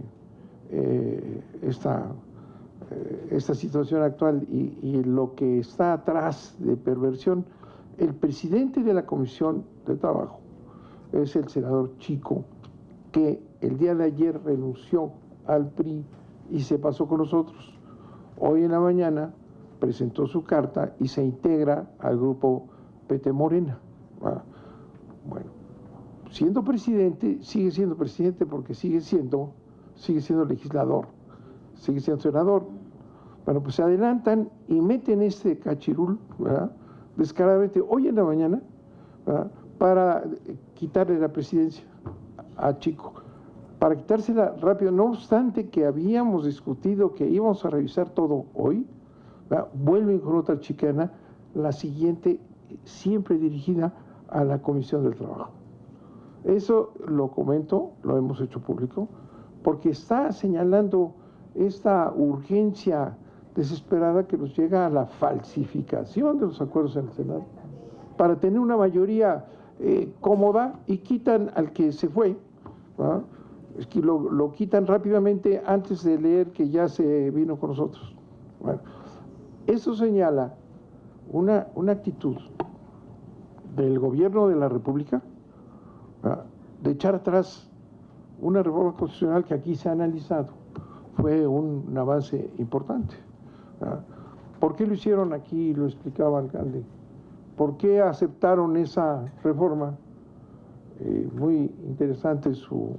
C: esta situación actual y lo que está atrás de perversión, el presidente de la Comisión de Trabajo es el senador Chico, que el día de ayer renunció al PRI y se pasó con nosotros. Hoy en la mañana presentó su carta y se integra al grupo PT Morena. Bueno, siendo presidente, sigue siendo presidente porque sigue siendo legislador, sigue siendo senador. Bueno, pues se adelantan y meten este cachirul, ¿verdad?, descaradamente hoy en la mañana, ¿verdad?, para quitarle la presidencia a Chico, para quitársela rápido, no obstante que habíamos discutido que íbamos a revisar todo hoy, ¿verdad?, vuelven con otra chicana, la siguiente siempre dirigida a la Comisión del Trabajo. Eso lo comento, lo hemos hecho público, porque está señalando esta urgencia desesperada que nos llega a la falsificación de los acuerdos en el Senado, para tener una mayoría cómoda, y quitan al que se fue, ¿no? Es que lo quitan rápidamente antes de leer que ya se vino con nosotros. Bueno, eso señala una actitud del gobierno de la República, ¿verdad?, de echar atrás una reforma constitucional que aquí se ha analizado. Fue un avance importante, ¿verdad? ¿Por qué lo hicieron aquí? Lo explicaba el alcalde. ¿Por qué aceptaron esa reforma? Muy interesante su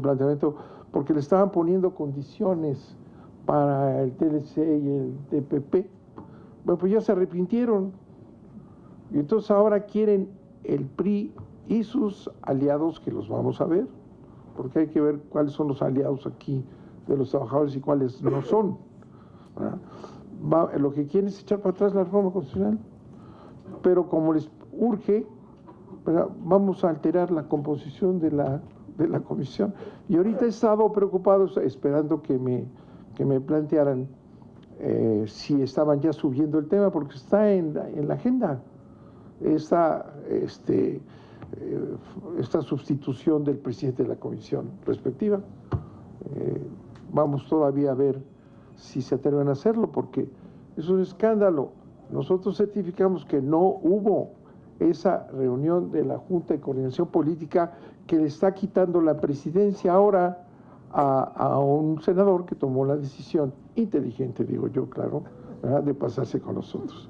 C: planteamiento, porque le estaban poniendo condiciones para el TLC y el TPP. Bueno, pues ya se arrepintieron, y entonces ahora quieren el PRI y sus aliados, que los vamos a ver, porque hay que ver cuáles son los aliados aquí de los trabajadores y cuáles no son, ¿verdad? Lo que quieren es echar para atrás la reforma constitucional, pero como les urge, ¿verdad?, vamos a alterar la composición de la comisión. Y ahorita he estado preocupado esperando que me plantearan si estaban ya subiendo el tema, porque está en la agenda esta sustitución del presidente de la comisión respectiva. Vamos todavía a ver si se atreven a hacerlo, porque es un escándalo. Nosotros certificamos que no hubo esa reunión de la Junta de Coordinación Política que le está quitando la presidencia ahora a un senador que tomó la decisión inteligente, digo yo, claro, ¿verdad?, de pasarse con nosotros.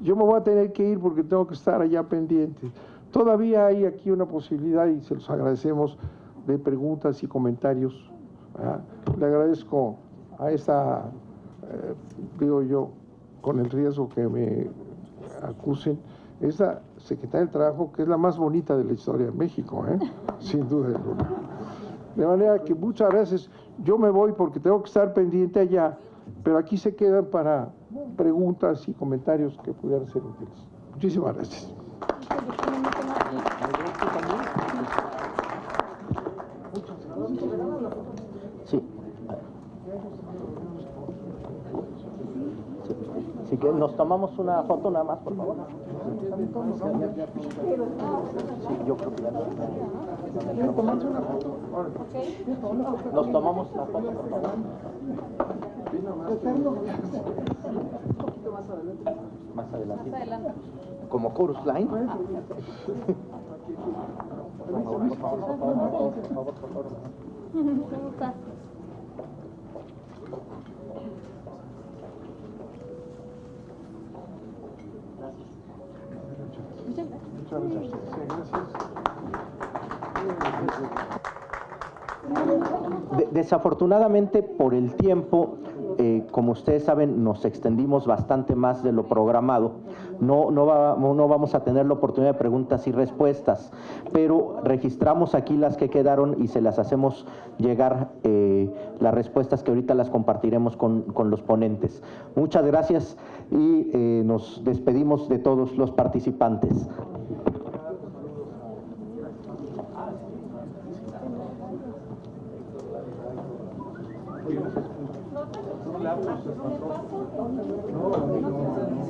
C: Yo me voy a tener que ir porque tengo que estar allá pendiente. Todavía hay aquí una posibilidad, y se los agradecemos, de preguntas y comentarios, ¿verdad? Le agradezco a esta, digo yo, con el riesgo que me acusen, esa secretaria del Trabajo, que es la más bonita de la historia de México, sin duda alguna. De manera que muchas veces yo me voy porque tengo que estar pendiente allá, pero aquí se quedan para preguntas y comentarios que pudieran ser útiles. Muchísimas gracias.
G: Sí. Si que nos tomamos una foto nada más, por favor. Sí, yo creo que ya nos tomamos la foto, por favor. Más adelante. Como chorus line. Por favor.
C: Muchas gracias.
G: Desafortunadamente, por el tiempo, como ustedes saben, nos extendimos bastante más de lo programado. No vamos a tener la oportunidad de preguntas y respuestas, pero registramos aquí las que quedaron y se las hacemos llegar, las respuestas que ahorita las compartiremos con los ponentes. Muchas gracias y nos despedimos de todos los participantes.
C: No,